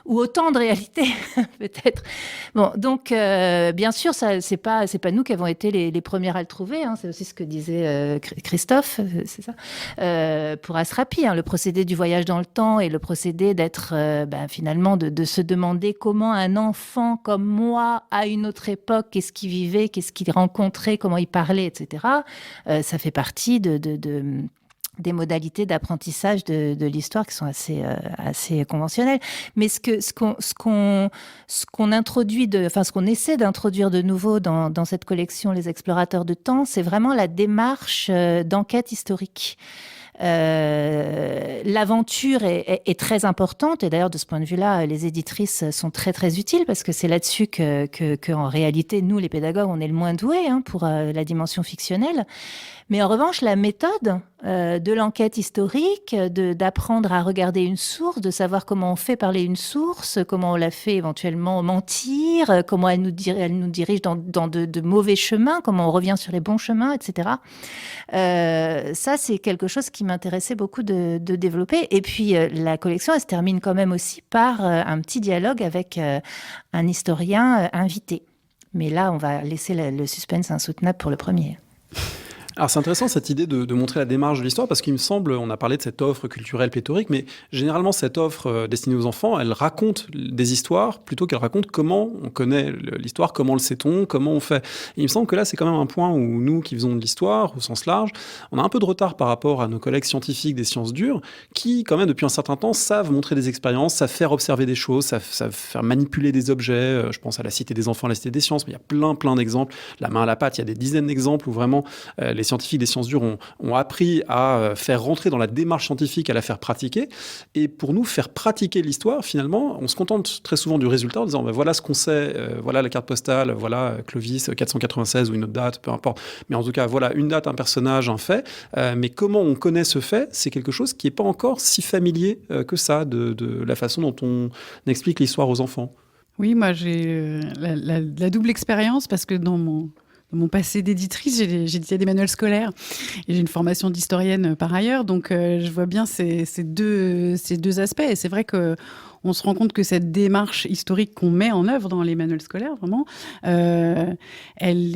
ou autant de réalité peut-être. Bon, donc bien sûr, ça c'est pas nous qui avons été les premières à le trouver. C'est aussi ce que disait Christophe, c'est ça, pour Asrapi, le procédé du voyage dans le temps et le procédé d'être finalement de se demander comment un enfant comme moi à une autre époque, qu'est-ce qu'il vivait, qu'est-ce qu'il rencontrait, comment il parlait, etc. Ça fait partie des modalités d'apprentissage de l'histoire qui sont assez conventionnelles. Mais ce qu'on introduit ce qu'on essaie d'introduire de nouveau dans cette collection Les Explorateurs de temps, c'est vraiment la démarche d'enquête historique. L'aventure est très importante, et d'ailleurs de ce point de vue-là, les éditrices sont très très utiles, parce que c'est là-dessus que en réalité, nous les pédagogues, on est le moins doués pour la dimension fictionnelle. Mais en revanche, la méthode de l'enquête historique, d'apprendre à regarder une source, de savoir comment on fait parler une source, comment on la fait éventuellement mentir, comment elle nous dirige dans de mauvais chemins, comment on revient sur les bons chemins, etc. Ça, c'est quelque chose qui m'intéressait beaucoup de développer. Et puis, la collection, elle se termine quand même aussi par un petit dialogue avec un historien invité. Mais là, on va laisser le suspense insoutenable pour le premier. Alors c'est intéressant cette idée de montrer la démarche de l'histoire, parce qu'il me semble, on a parlé de cette offre culturelle pléthorique, mais généralement cette offre destinée aux enfants, elle raconte des histoires plutôt qu'elle raconte comment on connaît l'histoire, comment le sait-on, comment on fait. Et il me semble que là c'est quand même un point où nous qui faisons de l'histoire au sens large, on a un peu de retard par rapport à nos collègues scientifiques des sciences dures, qui quand même depuis un certain temps savent montrer des expériences, savent faire observer des choses, savent faire manipuler des objets. Je pense à la Cité des enfants, la Cité des sciences, mais il y a plein d'exemples. La main à la pâte, il y a des dizaines d'exemples où vraiment les scientifiques des sciences dures ont appris à faire rentrer dans la démarche scientifique, à la faire pratiquer. Et pour nous, faire pratiquer l'histoire, finalement, on se contente très souvent du résultat en disant voilà ce qu'on sait, voilà la carte postale, voilà Clovis 496 ou une autre date, peu importe. Mais en tout cas, voilà une date, un personnage, un fait. Mais comment on connaît ce fait, c'est quelque chose qui n'est pas encore si familier que ça de la façon dont on explique l'histoire aux enfants. Oui, moi j'ai la double expérience parce que dans mon passé d'éditrice, j'ai édité des manuels scolaires et j'ai une formation d'historienne par ailleurs. Donc, je vois bien ces deux aspects. Et c'est vrai qu'on se rend compte que cette démarche historique qu'on met en œuvre dans les manuels scolaires, vraiment, elle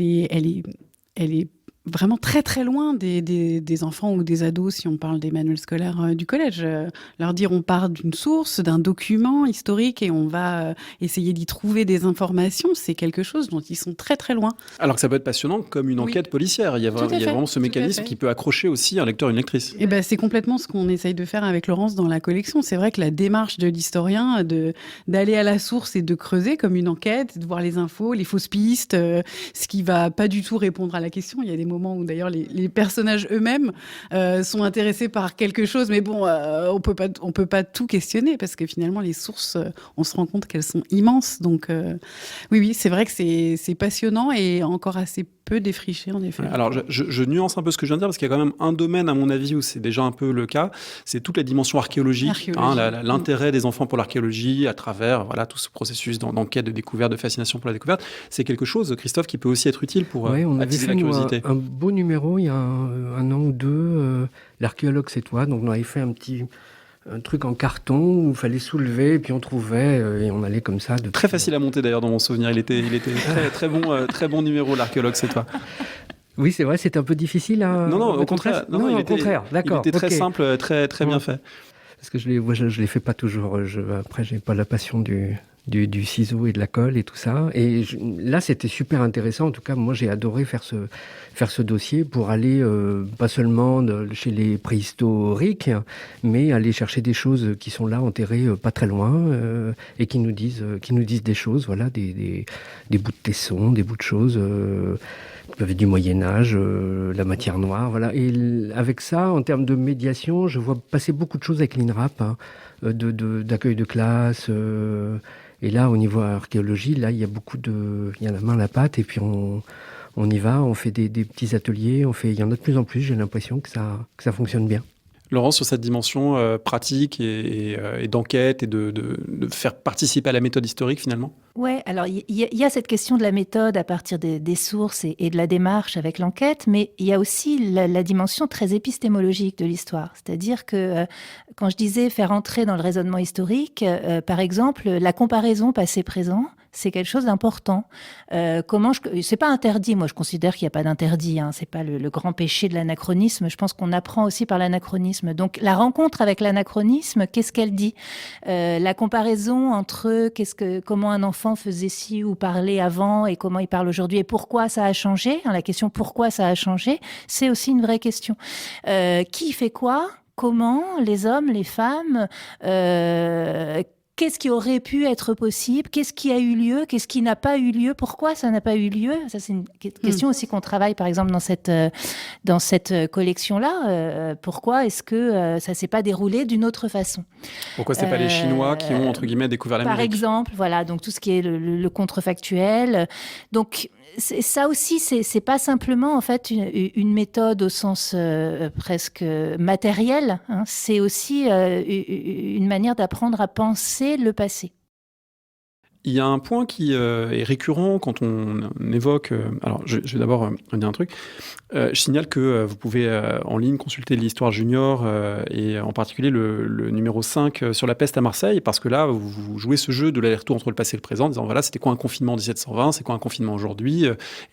est vraiment très très loin des enfants ou des ados, si on parle des manuels scolaires du collège. Leur dire on part d'une source, d'un document historique et on va essayer d'y trouver des informations, c'est quelque chose dont ils sont très très loin. Alors que ça peut être passionnant comme une enquête policière. Il y a vraiment ce mécanisme qui peut accrocher aussi un lecteur, une lectrice. Et c'est complètement ce qu'on essaye de faire avec Laurence dans la collection. C'est vrai que la démarche de l'historien, d'aller à la source et de creuser comme une enquête, de voir les infos, les fausses pistes, ce qui va pas du tout répondre à la question. Il y a des moments où d'ailleurs les personnages eux-mêmes sont intéressés par quelque chose, mais bon, on peut pas tout questionner parce que finalement les sources, on se rend compte qu'elles sont immenses. Donc oui, c'est vrai que c'est passionnant et encore assez peu défriché en effet. Alors je nuance un peu ce que je viens de dire parce qu'il y a quand même un domaine à mon avis où c'est déjà un peu le cas, c'est toute la dimension archéologique, l'intérêt des enfants pour l'archéologie à travers tout ce processus d'enquête, de découverte, de fascination pour la découverte. C'est quelque chose, Christophe, qui peut aussi être utile pour attiser la curiosité. Un beau numéro il y a un an ou deux, l'archéologue c'est toi, donc on avait fait un truc en carton où il fallait soulever et puis on trouvait et on allait comme ça. Très facile à monter d'ailleurs dans mon souvenir, il était très bon numéro, l'archéologue c'est toi. Oui, c'est vrai, c'est un peu difficile. Non, au contraire. Au contraire, d'accord. Il était très simple, très bien fait. Parce que je les fais pas toujours. Après, j'ai pas la passion du ciseau et de la colle et tout ça. Et là, c'était super intéressant. En tout cas, moi, j'ai adoré faire ce dossier pour aller pas seulement chez les préhistoriques, mais aller chercher des choses qui sont là, enterrées pas très loin, et qui nous disent des choses. Voilà, des bouts de tessons, des bouts de choses. Il y avait du Moyen-Âge, la matière noire, voilà. Et avec ça, en termes de médiation, je vois passer beaucoup de choses avec l'INRAP, d'accueil de classe. Et là, au niveau archéologie, là, il y a la main à la pâte, et puis on y va, on fait des petits ateliers, il y en a de plus en plus, j'ai l'impression que ça fonctionne bien. Laurence, sur cette dimension pratique et d'enquête et de faire participer à la méthode historique finalement ? Ouais, alors il y a cette question de la méthode à partir des sources et de la démarche avec l'enquête, mais il y a aussi la dimension très épistémologique de l'histoire. C'est-à-dire que quand je disais faire entrer dans le raisonnement historique, par exemple, la comparaison passé-présent, c'est quelque chose d'important. C'est pas interdit, moi je considère qu'il n'y a pas d'interdit, hein, c'est pas le grand péché de l'anachronisme, je pense qu'on apprend aussi par l'anachronisme. Donc la rencontre avec l'anachronisme, qu'est-ce qu'elle dit ? La comparaison entre comment un enfant faisait ci ou parlait avant et comment il parle aujourd'hui et pourquoi ça a changé, hein, la question pourquoi ça a changé, c'est aussi une vraie question. Qui fait quoi ? Comment ? Les hommes, les femmes qu'est-ce qui aurait pu être possible ? Qu'est-ce qui a eu lieu ? Qu'est-ce qui n'a pas eu lieu ? Pourquoi ça n'a pas eu lieu ? Ça, c'est une question aussi qu'on travaille, par exemple, dans cette collection-là. Pourquoi est-ce que ça ne s'est pas déroulé d'une autre façon ? Pourquoi ce n'est pas les Chinois qui ont, entre guillemets, découvert l'Amérique ? Par exemple, voilà, donc tout ce qui est le contrefactuel. Donc, ça aussi, c'est pas simplement en fait une méthode au sens presque matériel, hein, c'est aussi une manière d'apprendre à penser le passé. Il y a un point qui est récurrent quand on évoque... alors, je vais d'abord dire un truc. Je signale que vous pouvez en ligne consulter l'Histoire Junior et en particulier le numéro 5 sur la peste à Marseille, parce que là, vous jouez ce jeu de l'aller-retour entre le passé et le présent, en disant voilà, c'était quoi un confinement en 1720, c'est quoi un confinement aujourd'hui,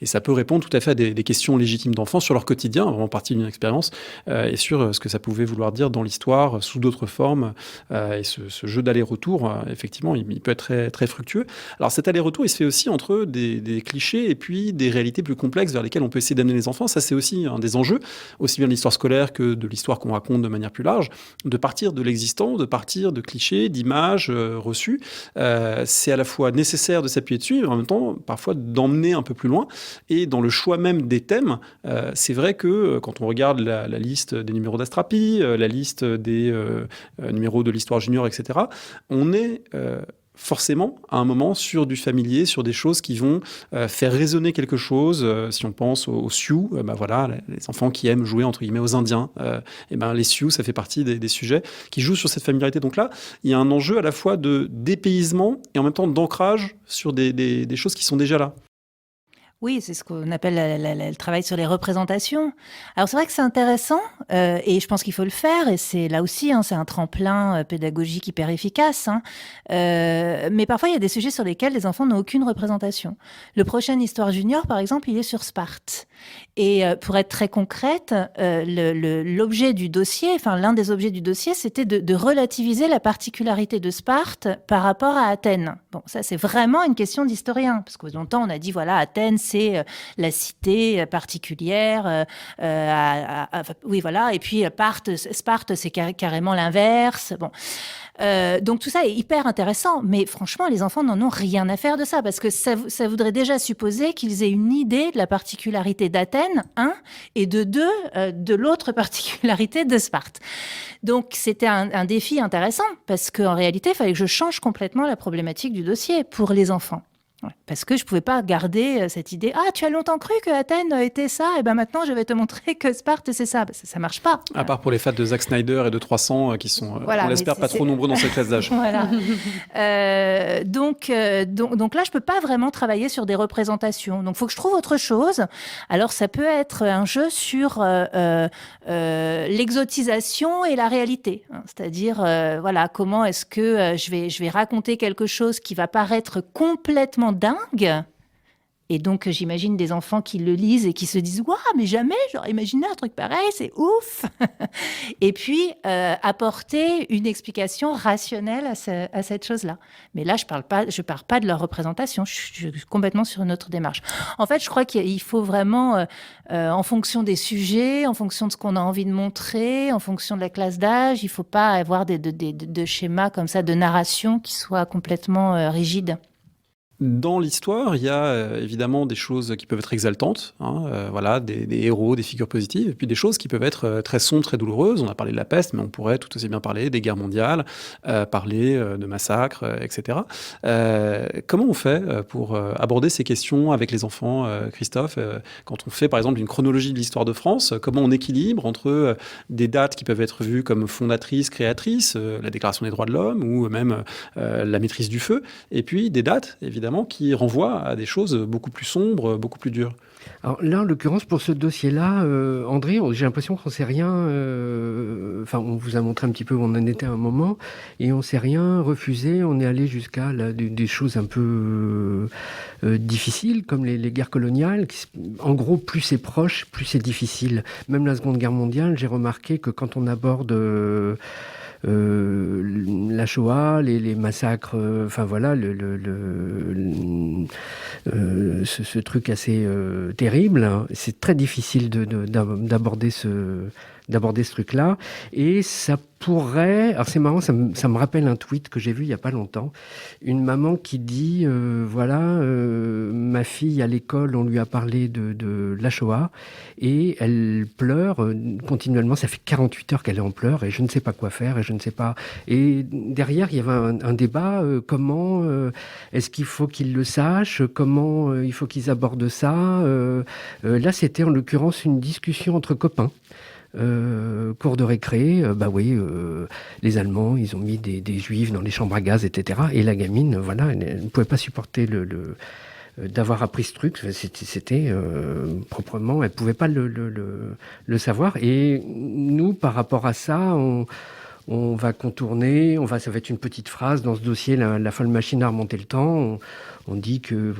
et ça peut répondre tout à fait à des questions légitimes d'enfants sur leur quotidien, vraiment partie d'une expérience, et sur ce que ça pouvait vouloir dire dans l'histoire, sous d'autres formes, et ce jeu d'aller-retour, effectivement, il peut être très, très fructueux. Alors cet aller-retour, il se fait aussi entre des clichés et puis des réalités plus complexes vers lesquelles on peut essayer d'amener les enfants. Ça, c'est aussi un des enjeux, aussi bien de l'histoire scolaire que de l'histoire qu'on raconte de manière plus large, de partir de l'existant, de partir de clichés, d'images reçues. C'est à la fois nécessaire de s'appuyer dessus, mais en même temps, parfois, d'emmener un peu plus loin. Et dans le choix même des thèmes, c'est vrai que quand on regarde la liste des numéros d'Astrapi, la liste des numéros de l'Histoire Junior, etc., on est forcément, à un moment, sur du familier, sur des choses qui vont faire résonner quelque chose. Si on pense aux Sioux, voilà, les enfants qui aiment jouer, entre guillemets, aux Indiens, les Sioux, ça fait partie des sujets qui jouent sur cette familiarité. Donc là, il y a un enjeu à la fois de dépaysement et en même temps d'ancrage sur des choses qui sont déjà là. Oui, c'est ce qu'on appelle le travail sur les représentations. Alors c'est vrai que c'est intéressant et je pense qu'il faut le faire et c'est là aussi, c'est un tremplin pédagogique hyper efficace. Mais parfois il y a des sujets sur lesquels les enfants n'ont aucune représentation. Le prochain Histoire Junior, par exemple, il est sur Sparte. Et pour être très concrète, l'objet du dossier, l'un des objets du dossier, c'était de relativiser la particularité de Sparte par rapport à Athènes. Bon, ça c'est vraiment une question d'historien, parce que longtemps on a dit voilà, Athènes c'est la cité particulière, oui voilà, et puis Sparte c'est carrément l'inverse. Bon. Donc tout ça est hyper intéressant, mais franchement, les enfants n'en ont rien à faire de ça, parce que ça voudrait déjà supposer qu'ils aient une idée de la particularité d'Athènes, et de l'autre particularité de Sparte. Donc c'était un défi intéressant, parce qu'en réalité, il fallait que je change complètement la problématique du dossier pour les enfants. Parce que je ne pouvais pas garder cette idée « Ah, tu as longtemps cru que Athènes était ça, et ben maintenant je vais te montrer que Sparte c'est ça. » Ça ne marche pas. À part pour les fans de Zack Snyder et de 300 qui sont, on l'espère, pas trop nombreux dans cette classe d'âge. Voilà. Donc là, je ne peux pas vraiment travailler sur des représentations. Donc il faut que je trouve autre chose. Alors ça peut être un jeu sur l'exotisation et la réalité. C'est-à-dire, comment est-ce que je vais raconter quelque chose qui va paraître complètement dingue. Et donc, j'imagine des enfants qui le lisent et qui se disent « Waouh, mais jamais j'aurais imaginé un truc pareil, c'est ouf !» Et puis, apporter une explication rationnelle à cette chose-là. Mais là, je parle pas de leur représentation, je suis complètement sur une autre démarche. En fait, je crois qu'il faut vraiment, en fonction des sujets, en fonction de ce qu'on a envie de montrer, en fonction de la classe d'âge, il ne faut pas avoir de schémas comme ça, de narration qui soient complètement rigides. Dans l'histoire, il y a évidemment des choses qui peuvent être exaltantes, des héros, des figures positives, et puis des choses qui peuvent être très sombres, très douloureuses. On a parlé de la peste, mais on pourrait tout aussi bien parler des guerres mondiales, parler de massacres, etc. Comment on fait pour aborder ces questions avec les enfants, Christophe, quand on fait par exemple une chronologie de l'histoire de France, comment on équilibre entre des dates qui peuvent être vues comme fondatrices, créatrices, la Déclaration des droits de l'homme, ou même la maîtrise du feu, et puis des dates, évidemment, qui renvoie à des choses beaucoup plus sombres, beaucoup plus dures. Alors là, en l'occurrence, pour ce dossier-là, André, j'ai l'impression qu'on ne sait rien... on vous a montré un petit peu où on en était à un moment, et on ne s'est rien refusé. On est allé jusqu'à des choses un peu difficiles, comme les guerres coloniales. En gros, plus c'est proche, plus c'est difficile. Même la Seconde Guerre mondiale, j'ai remarqué que quand on aborde... la Shoah, les massacres, ce truc assez terrible. C'est très difficile d'aborder ce truc-là. Et ça pourrait... Alors c'est marrant, ça me rappelle un tweet que j'ai vu il n'y a pas longtemps. Une maman qui dit, ma fille à l'école, on lui a parlé de la Shoah et elle pleure continuellement. Ça fait 48 heures qu'elle est en pleurs et je ne sais pas quoi faire et je ne sais pas... Et derrière, il y avait un débat. Comment est-ce qu'il faut qu'ils le sachent? Comment il faut qu'ils abordent ça? Là, c'était en l'occurrence une discussion entre copains. Cours de récré, les Allemands, ils ont mis des Juifs dans les chambres à gaz, etc. Et la gamine, elle ne pouvait pas supporter d'avoir appris ce truc. C'était proprement, elle ne pouvait pas le savoir. Et nous, par rapport à ça, on va contourner, ça va être une petite phrase dans ce dossier, la folle machine à remonter le temps. On dit que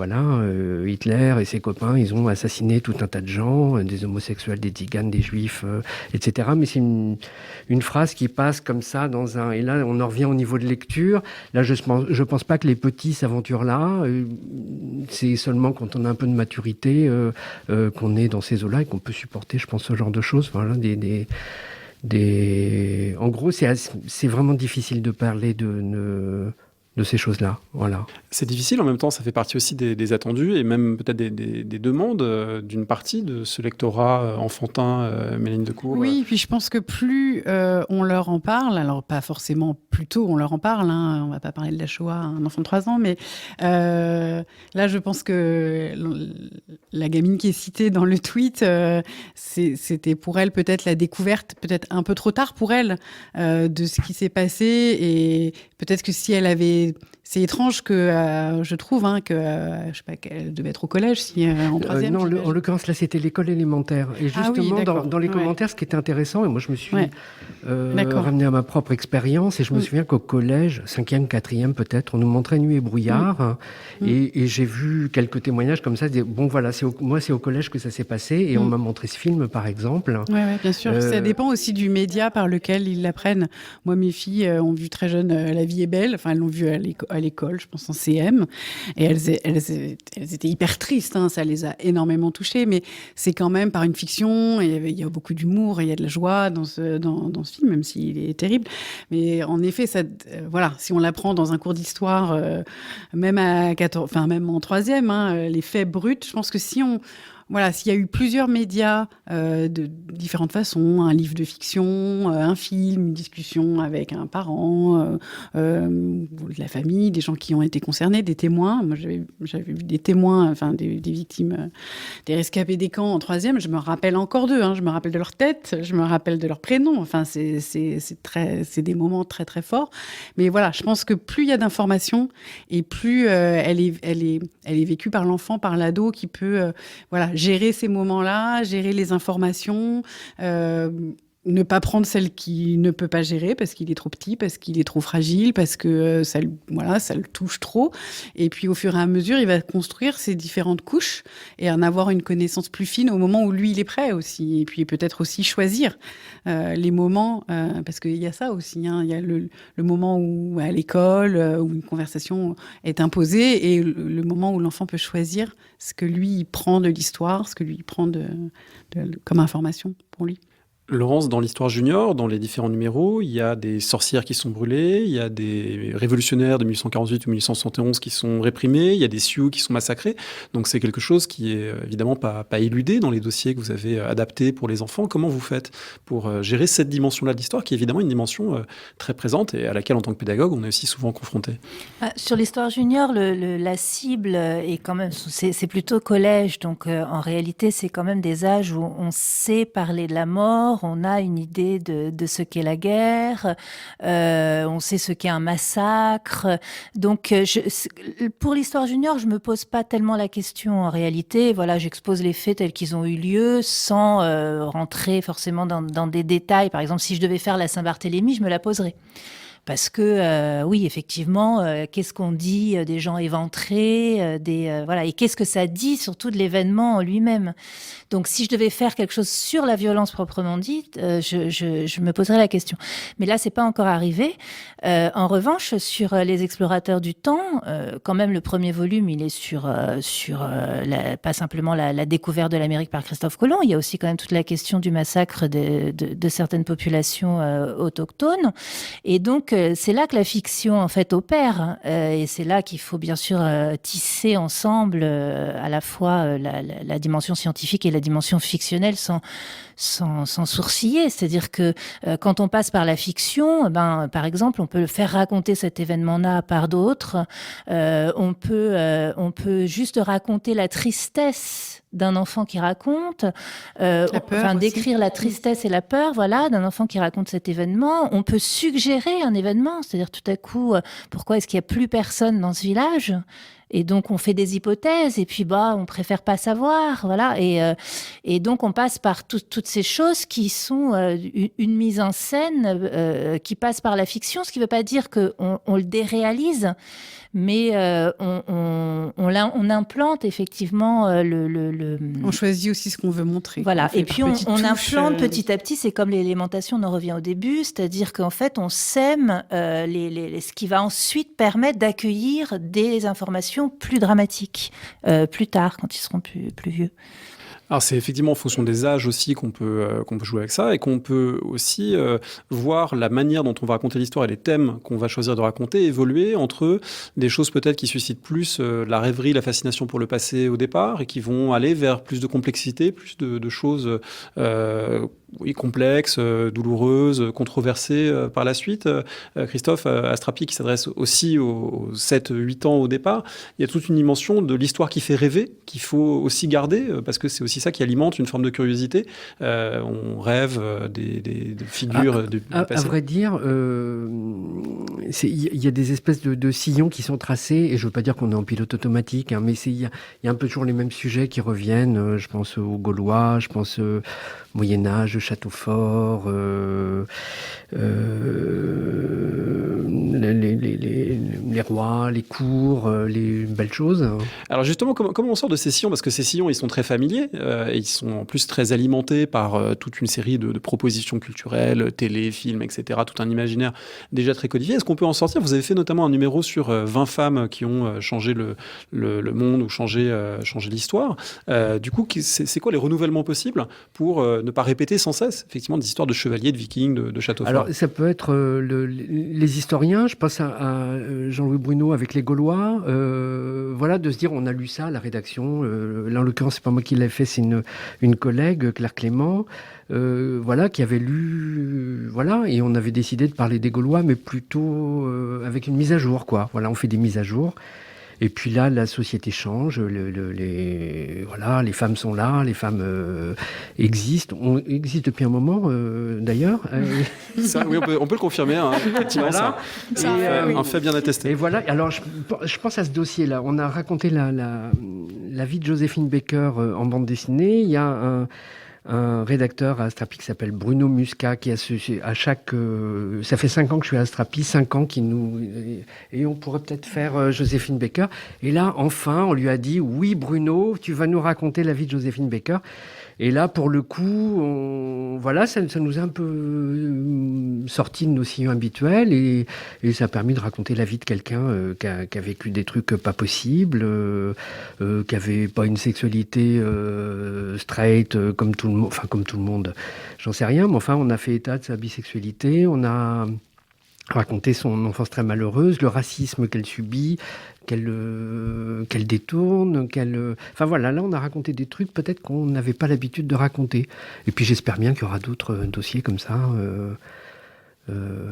Hitler et ses copains, ils ont assassiné tout un tas de gens, des homosexuels, des tziganes, des juifs, etc. Mais c'est une phrase qui passe comme ça et là, on en revient au niveau de lecture. Là, je pense pas que les petits s'aventurent là. C'est seulement quand on a un peu de maturité qu'on est dans ces eaux-là et qu'on peut supporter, je pense, ce genre de choses. Voilà, En gros, c'est vraiment difficile de parler de ces choses-là. Voilà. C'est difficile, en même temps, ça fait partie aussi des attendus et même peut-être des demandes d'une partie de ce lectorat enfantin, Mélanie Decour. Oui, puis je pense que plus on leur en parle, alors pas forcément plus tôt on leur en parle, on va pas parler de la Shoah à un enfant de 3 ans, mais là je pense que la gamine qui est citée dans le tweet, c'était pour elle peut-être la découverte, peut-être un peu trop tard pour elle, de ce qui s'est passé, et peut-être que si elle avait... C'est étrange que, je trouve, que, je sais pas, qu'elle devait être au collège, si en troisième. Non, en l'occurrence, là, c'était l'école élémentaire. Et justement, dans les commentaires, ce qui était intéressant, et moi, je me suis ramené à ma propre expérience, et je me souviens qu'au collège, 5e, 4e peut-être, on nous montrait Nuit et brouillard, et j'ai vu quelques témoignages comme ça, bon, voilà, moi, c'est au collège que ça s'est passé, et on m'a montré ce film, par exemple. Oui, bien sûr. Ça dépend aussi du média par lequel ils l'apprennent. Moi, mes filles ont vu très jeune La vie est belle, enfin, elles l'ont vu à l'école, je pense en CM, et elles étaient hyper tristes, ça les a énormément touchées, mais c'est quand même par une fiction, et il y a beaucoup d'humour, et il y a de la joie dans ce film, même s'il est terrible. Mais en effet, voilà, si on l'apprend dans un cours d'histoire, même en 3e, les faits bruts, je pense que s'il y a eu plusieurs médias de différentes façons, un livre de fiction, un film, une discussion avec un parent, de la famille, des gens qui ont été concernés, des témoins. Moi, j'avais vu des témoins, des victimes, des rescapés des camps en 3e. Je me rappelle encore d'eux. Je me rappelle de leur tête, je me rappelle de leur prénom. Enfin, c'est des moments très très forts. Mais voilà, je pense que plus il y a d'informations et plus elle est vécue par l'enfant, par l'ado qui peut, gérer ces moments-là, gérer les informations, ne pas prendre celle qui ne peut pas gérer parce qu'il est trop petit, parce qu'il est trop fragile, parce que ça le touche trop. Et puis au fur et à mesure, il va construire ces différentes couches et en avoir une connaissance plus fine au moment où lui, il est prêt aussi. Et puis peut-être aussi choisir les moments, parce qu'il y a ça aussi. Il y a le moment où à l'école, où une conversation est imposée, et le moment où l'enfant peut choisir ce que lui, il prend de l'histoire, ce que lui, il prend comme information pour lui. Laurence, dans l'histoire junior, dans les différents numéros, il y a des sorcières qui sont brûlées, il y a des révolutionnaires de 1848 ou 1871 qui sont réprimés, il y a des Sioux qui sont massacrés. Donc c'est quelque chose qui est évidemment pas éludé dans les dossiers que vous avez adaptés pour les enfants. Comment vous faites pour gérer cette dimension-là de l'histoire, qui est évidemment une dimension très présente et à laquelle, en tant que pédagogue, on est aussi souvent confronté? Sur l'histoire junior, la cible est quand même, c'est plutôt collège. Donc en réalité, c'est quand même des âges où on sait parler de la mort, on a une idée de ce qu'est la guerre, on sait ce qu'est un massacre. Donc, pour l'histoire junior, je me pose pas tellement la question en réalité. Voilà, j'expose les faits tels qu'ils ont eu lieu, sans rentrer forcément dans des détails. Par exemple, si je devais faire la Saint-Barthélemy, je me la poserais. Parce que, oui, effectivement, qu'est-ce qu'on dit des gens éventrés, voilà, et qu'est-ce que ça dit surtout de l'événement en lui-même. Donc, si je devais faire quelque chose sur la violence proprement dite, je me poserais la question. Mais là, c'est pas encore arrivé. En revanche, sur les explorateurs du temps, quand même, le premier volume, il est sur pas simplement la découverte de l'Amérique par Christophe Colomb. Il y a aussi quand même toute la question du massacre de certaines populations autochtones. Et donc, c'est là que la fiction, en fait, opère. Et c'est là qu'il faut, bien sûr, tisser ensemble à la fois la dimension scientifique et la dimension fictionnelle sans sourciller. C'est-à-dire que quand on passe par la fiction, par exemple, on peut faire raconter cet événement-là par d'autres. On peut juste raconter la tristesse d'un enfant qui raconte, décrire la tristesse et la peur, voilà, d'un enfant qui raconte cet événement. On peut suggérer un événement, c'est-à-dire tout à coup, pourquoi est-ce qu'il n'y a plus personne dans ce village ? Et donc, on fait des hypothèses, et puis, on préfère pas savoir, voilà. Et donc, on passe par toutes ces choses qui sont une mise en scène qui passe par la fiction, ce qui veut pas dire qu'on le déréalise, mais on implante effectivement On choisit aussi ce qu'on veut montrer. Voilà, et puis on implante petit à petit, c'est comme l'élémentation, on en revient au début, c'est-à-dire qu'en fait, on sème ce qui va ensuite permettre d'accueillir des informations situations plus dramatiques plus tard, quand ils seront plus vieux. Alors c'est effectivement en fonction des âges aussi qu'on peut jouer avec ça et qu'on peut aussi voir la manière dont on va raconter l'histoire et les thèmes qu'on va choisir de raconter évoluer entre des choses peut-être qui suscitent plus la rêverie, la fascination pour le passé au départ et qui vont aller vers plus de complexité, plus de choses complexes, douloureuses, controversées par la suite. Christophe Astrapi qui s'adresse aussi aux 7-8 ans au départ, il y a toute une dimension de l'histoire qui fait rêver, qu'il faut aussi garder parce que c'est aussi ça qui alimente une forme de curiosité. On rêve des figures du passé. À vrai dire, il y a des espèces de sillons qui sont tracés, et je ne veux pas dire qu'on est en pilote automatique, hein, mais il y a un peu toujours les mêmes sujets qui reviennent. Je pense aux Gaulois, je pense au Moyen-Âge, château fort, les rois, les cours, les belles choses. Alors justement, comment on sort de ces sillons? Parce que ces sillons, ils sont très familiers, et ils sont en plus très alimentés par toute une série de propositions culturelles, télé, films, etc., tout un imaginaire déjà très codifié. Est-ce qu'on peut en sortir? Vous avez fait notamment un numéro sur 20 femmes qui ont changé le monde ou changé l'histoire. Du coup, c'est quoi les renouvellements possibles pour ne pas répéter sans cesse, effectivement, des histoires de chevaliers, de vikings, de châteaux forts? Alors, ça peut être les historiens. Je pense à Jean-Louis Bruno avec les Gaulois. Voilà, de se dire, on a lu ça à la rédaction. Là, en l'occurrence, c'est pas moi qui l'ai fait, c'est une collègue, Claire Clément, voilà, qui avait lu, voilà, et on avait décidé de parler des Gaulois, mais plutôt avec une mise à jour, quoi. Voilà, on fait des mises à jour. Et puis là, la société change, voilà, les femmes sont là, les femmes existent. On existe depuis un moment, d'ailleurs. Ça, oui, on peut le confirmer, hein, effectivement, voilà. c'est un fait bien attesté. Et voilà, alors je pense à ce dossier-là. On a raconté la vie de Joséphine Baker en bande dessinée. Il y a un rédacteur à Astrapi qui s'appelle Bruno Muscat, qui à chaque... ça fait 5 ans que je suis à Astrapi, 5 ans et on pourrait peut-être faire Joséphine Baker. Et là, enfin, on lui a dit, oui Bruno, tu vas nous raconter la vie de Joséphine Baker. Et là, pour le coup, voilà, ça nous a un peu sorti de nos sillons habituels et ça a permis de raconter la vie de quelqu'un qui a vécu des trucs pas possibles, qui avait pas une sexualité straight comme tout le monde, enfin comme tout le monde, j'en sais rien, mais enfin on a fait état de sa bisexualité, on a raconté son enfance très malheureuse, le racisme qu'elle subit, qu'elle détourne, enfin voilà, là on a raconté des trucs peut-être qu'on n'avait pas l'habitude de raconter. Et puis j'espère bien qu'il y aura d'autres dossiers comme ça.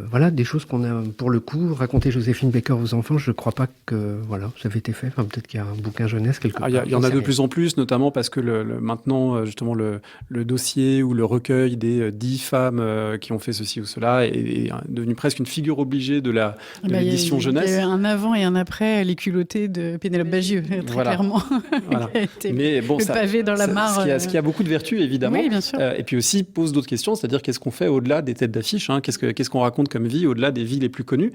Voilà, des choses qu'on a, pour le coup, raconter Joséphine Baker aux enfants, je ne crois pas que voilà, ça avait été fait. Enfin, peut-être qu'il y a un bouquin jeunesse quelque part. Il y en a de plus en plus, notamment parce que maintenant, justement, le dossier ou le recueil des 10 femmes qui ont fait ceci ou cela est devenu presque une figure obligée de l'édition jeunesse. Il y a eu un avant et un après Les culottés de Pénélope Bagieux, très clairement. Voilà. Mais bon, le pavé dans la mare. Ce qui a beaucoup de vertus, évidemment. Oui, bien sûr. Et puis aussi pose d'autres questions, c'est-à-dire qu'est-ce qu'on fait au-delà des têtes d'affiche, hein, qu'est-ce qu'on raconte comme vie au-delà des vies les plus connues.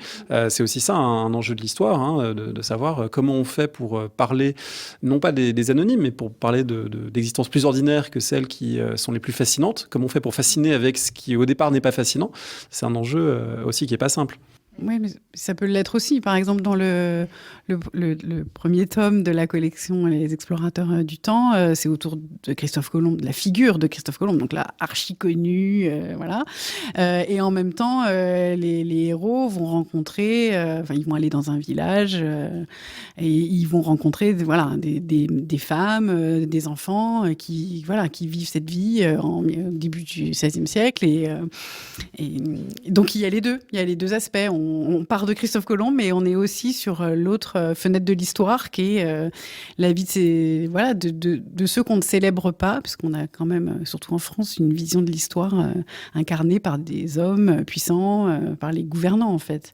C'est aussi ça un enjeu de l'histoire, hein, de savoir comment on fait pour parler, non pas des anonymes, mais pour parler d'existences plus ordinaires que celles qui sont les plus fascinantes. Comment on fait pour fasciner avec ce qui au départ n'est pas fascinant. C'est un enjeu aussi qui n'est pas simple. Oui, mais ça peut l'être aussi. Par exemple, dans le premier tome de la collection Les Explorateurs du Temps, c'est autour de Christophe Colomb, de la figure de Christophe Colomb, donc là, archi connu, voilà. Et en même temps, les héros vont rencontrer, ils vont aller dans un village et ils vont rencontrer, voilà, des femmes, des enfants qui vivent cette vie au début du XVIe siècle. Et donc, il y a les deux aspects. On part de Christophe Colomb, mais on est aussi sur l'autre fenêtre de l'histoire, qui est la vie de ceux qu'on ne célèbre pas, parce qu'on a quand même, surtout en France, une vision de l'histoire incarnée par des hommes puissants, par les gouvernants, en fait.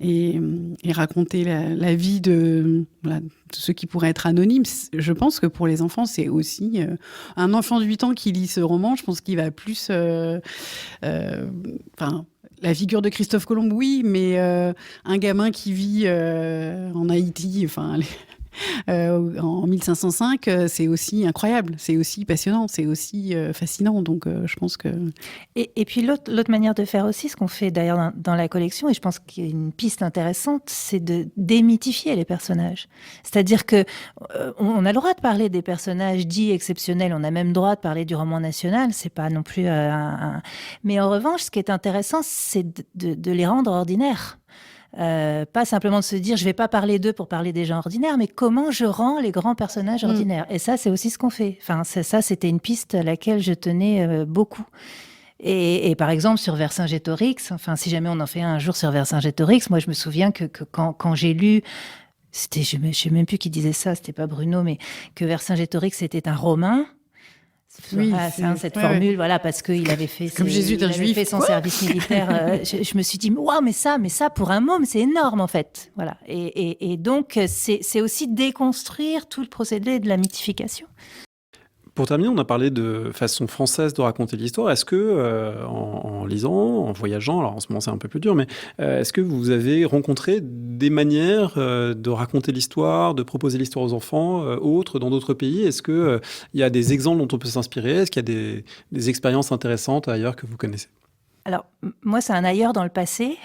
Et raconter la vie de ceux qui pourraient être anonymes, je pense que pour les enfants, c'est aussi... un enfant de 8 ans qui lit ce roman, je pense qu'il va plus... la figure de Christophe Colomb, oui, mais un gamin qui vit en Haïti, en 1505, c'est aussi incroyable, c'est aussi passionnant, c'est aussi fascinant. Donc, je pense que... Et puis, l'autre manière de faire aussi, ce qu'on fait d'ailleurs dans la collection, et je pense qu'il y a une piste intéressante, c'est de démythifier les personnages. C'est-à-dire que on a le droit de parler des personnages dits exceptionnels, on a même le droit de parler du roman national, c'est pas non plus Mais en revanche, ce qui est intéressant, c'est de les rendre ordinaires. Pas simplement de se dire je vais pas parler d'eux pour parler des gens ordinaires, mais comment je rends les grands personnages ordinaires. Et ça, c'est aussi ce qu'on fait. Enfin, ça, c'était une piste à laquelle je tenais beaucoup. Et par exemple, sur Vercingétorix, enfin, si jamais on en fait un jour sur Vercingétorix, moi, je me souviens que quand j'ai lu, je ne sais même plus qui disait ça, c'était pas Bruno, mais que Vercingétorix était un Romain. Oui, cette formule, voilà, parce qu'il avait fait, comme Jésus d'un juif, fait son service militaire. Je me suis dit, waouh, mais ça, pour un môme, c'est énorme en fait. Voilà. Et donc, c'est aussi déconstruire tout le procédé de la mythification. Pour terminer, on a parlé de façon française de raconter l'histoire. Est-ce que, en lisant, en voyageant, alors en ce moment c'est un peu plus dur, mais est-ce que vous avez rencontré des manières de raconter l'histoire, de proposer l'histoire aux enfants, autres, dans d'autres pays? Est-ce qu'il y a des exemples dont on peut s'inspirer? Est-ce qu'il y a des expériences intéressantes ailleurs que vous connaissez? Alors, moi, c'est un ailleurs dans le passé.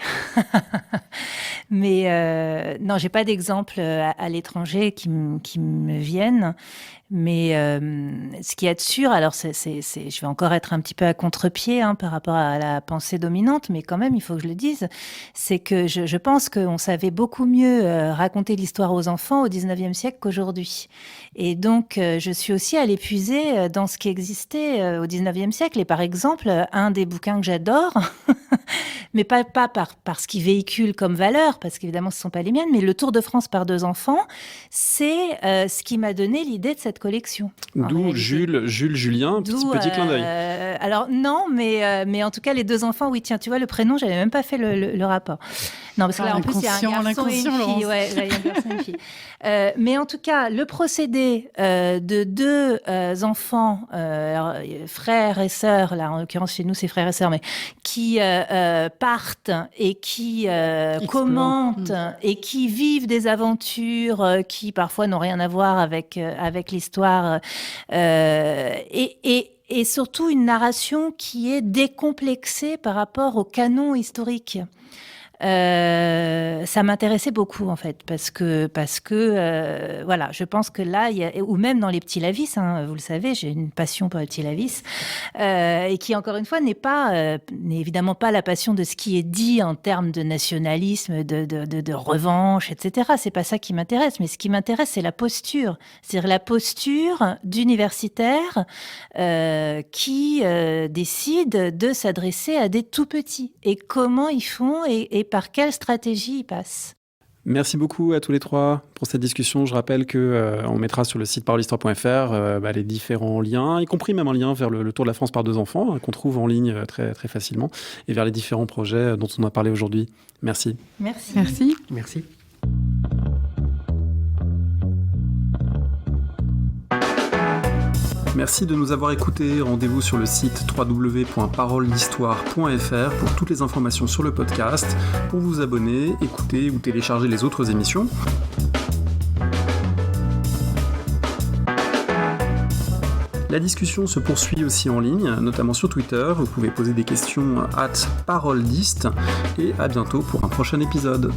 Mais non, j'ai pas d'exemple à l'étranger qui me viennent. Mais ce qui est sûr, alors je vais encore être un petit peu à contre-pied par rapport à la pensée dominante, mais quand même, il faut que je le dise, c'est que je pense qu'on savait beaucoup mieux raconter l'histoire aux enfants au 19e siècle qu'aujourd'hui. Et donc, je suis aussi allée puiser dans ce qui existait au 19e siècle. Et par exemple, un des bouquins que j'adore, mais pas par ce qu'il véhicule comme valeur, parce qu'évidemment, ce ne sont pas les miennes, mais Le Tour de France par 2 enfants, c'est ce qui m'a donné l'idée de cette collection. D'où Jules Julien, petit clin d'œil. Alors non, mais en tout cas, les 2 enfants, oui, tiens, tu vois, le prénom, j'avais même pas fait le rapport. Non, parce que là, en plus, il y a un garçon et une fille. Ouais, là, il y a un garçon et une fille. Mais en tout cas, le procédé de 2 enfants, alors, frères et sœurs, là, en l'occurrence, chez nous, c'est frères et sœurs, mais qui partent et qui commentent et qui vivent des aventures qui parfois n'ont rien à voir avec l'histoire et surtout une narration qui est décomplexée par rapport au canon historique. Ça m'intéressait beaucoup en fait parce que voilà, je pense que là ou même dans les petits Lavis, vous le savez, j'ai une passion pour les petits Lavis et qui encore une fois n'est évidemment pas la passion de ce qui est dit en termes de nationalisme, de revanche, etc. C'est pas ça qui m'intéresse, mais ce qui m'intéresse c'est la posture, c'est-à-dire la posture d'universitaires qui décident de s'adresser à des tout petits et comment ils font et par quelle stratégie ils passent. Merci beaucoup à tous les 3 pour cette discussion. Je rappelle qu'on mettra sur le site parolehistoire.fr les différents liens, y compris même un lien vers le Tour de la France par 2 enfants, qu'on trouve en ligne très, très facilement, et vers les différents projets dont on a parlé aujourd'hui. Merci. Merci. Merci. Merci. Merci de nous avoir écoutés. Rendez-vous sur le site www.parolehistoire.fr pour toutes les informations sur le podcast, pour vous abonner, écouter ou télécharger les autres émissions. La discussion se poursuit aussi en ligne, notamment sur Twitter. Vous pouvez poser des questions @paroledist et à bientôt pour un prochain épisode.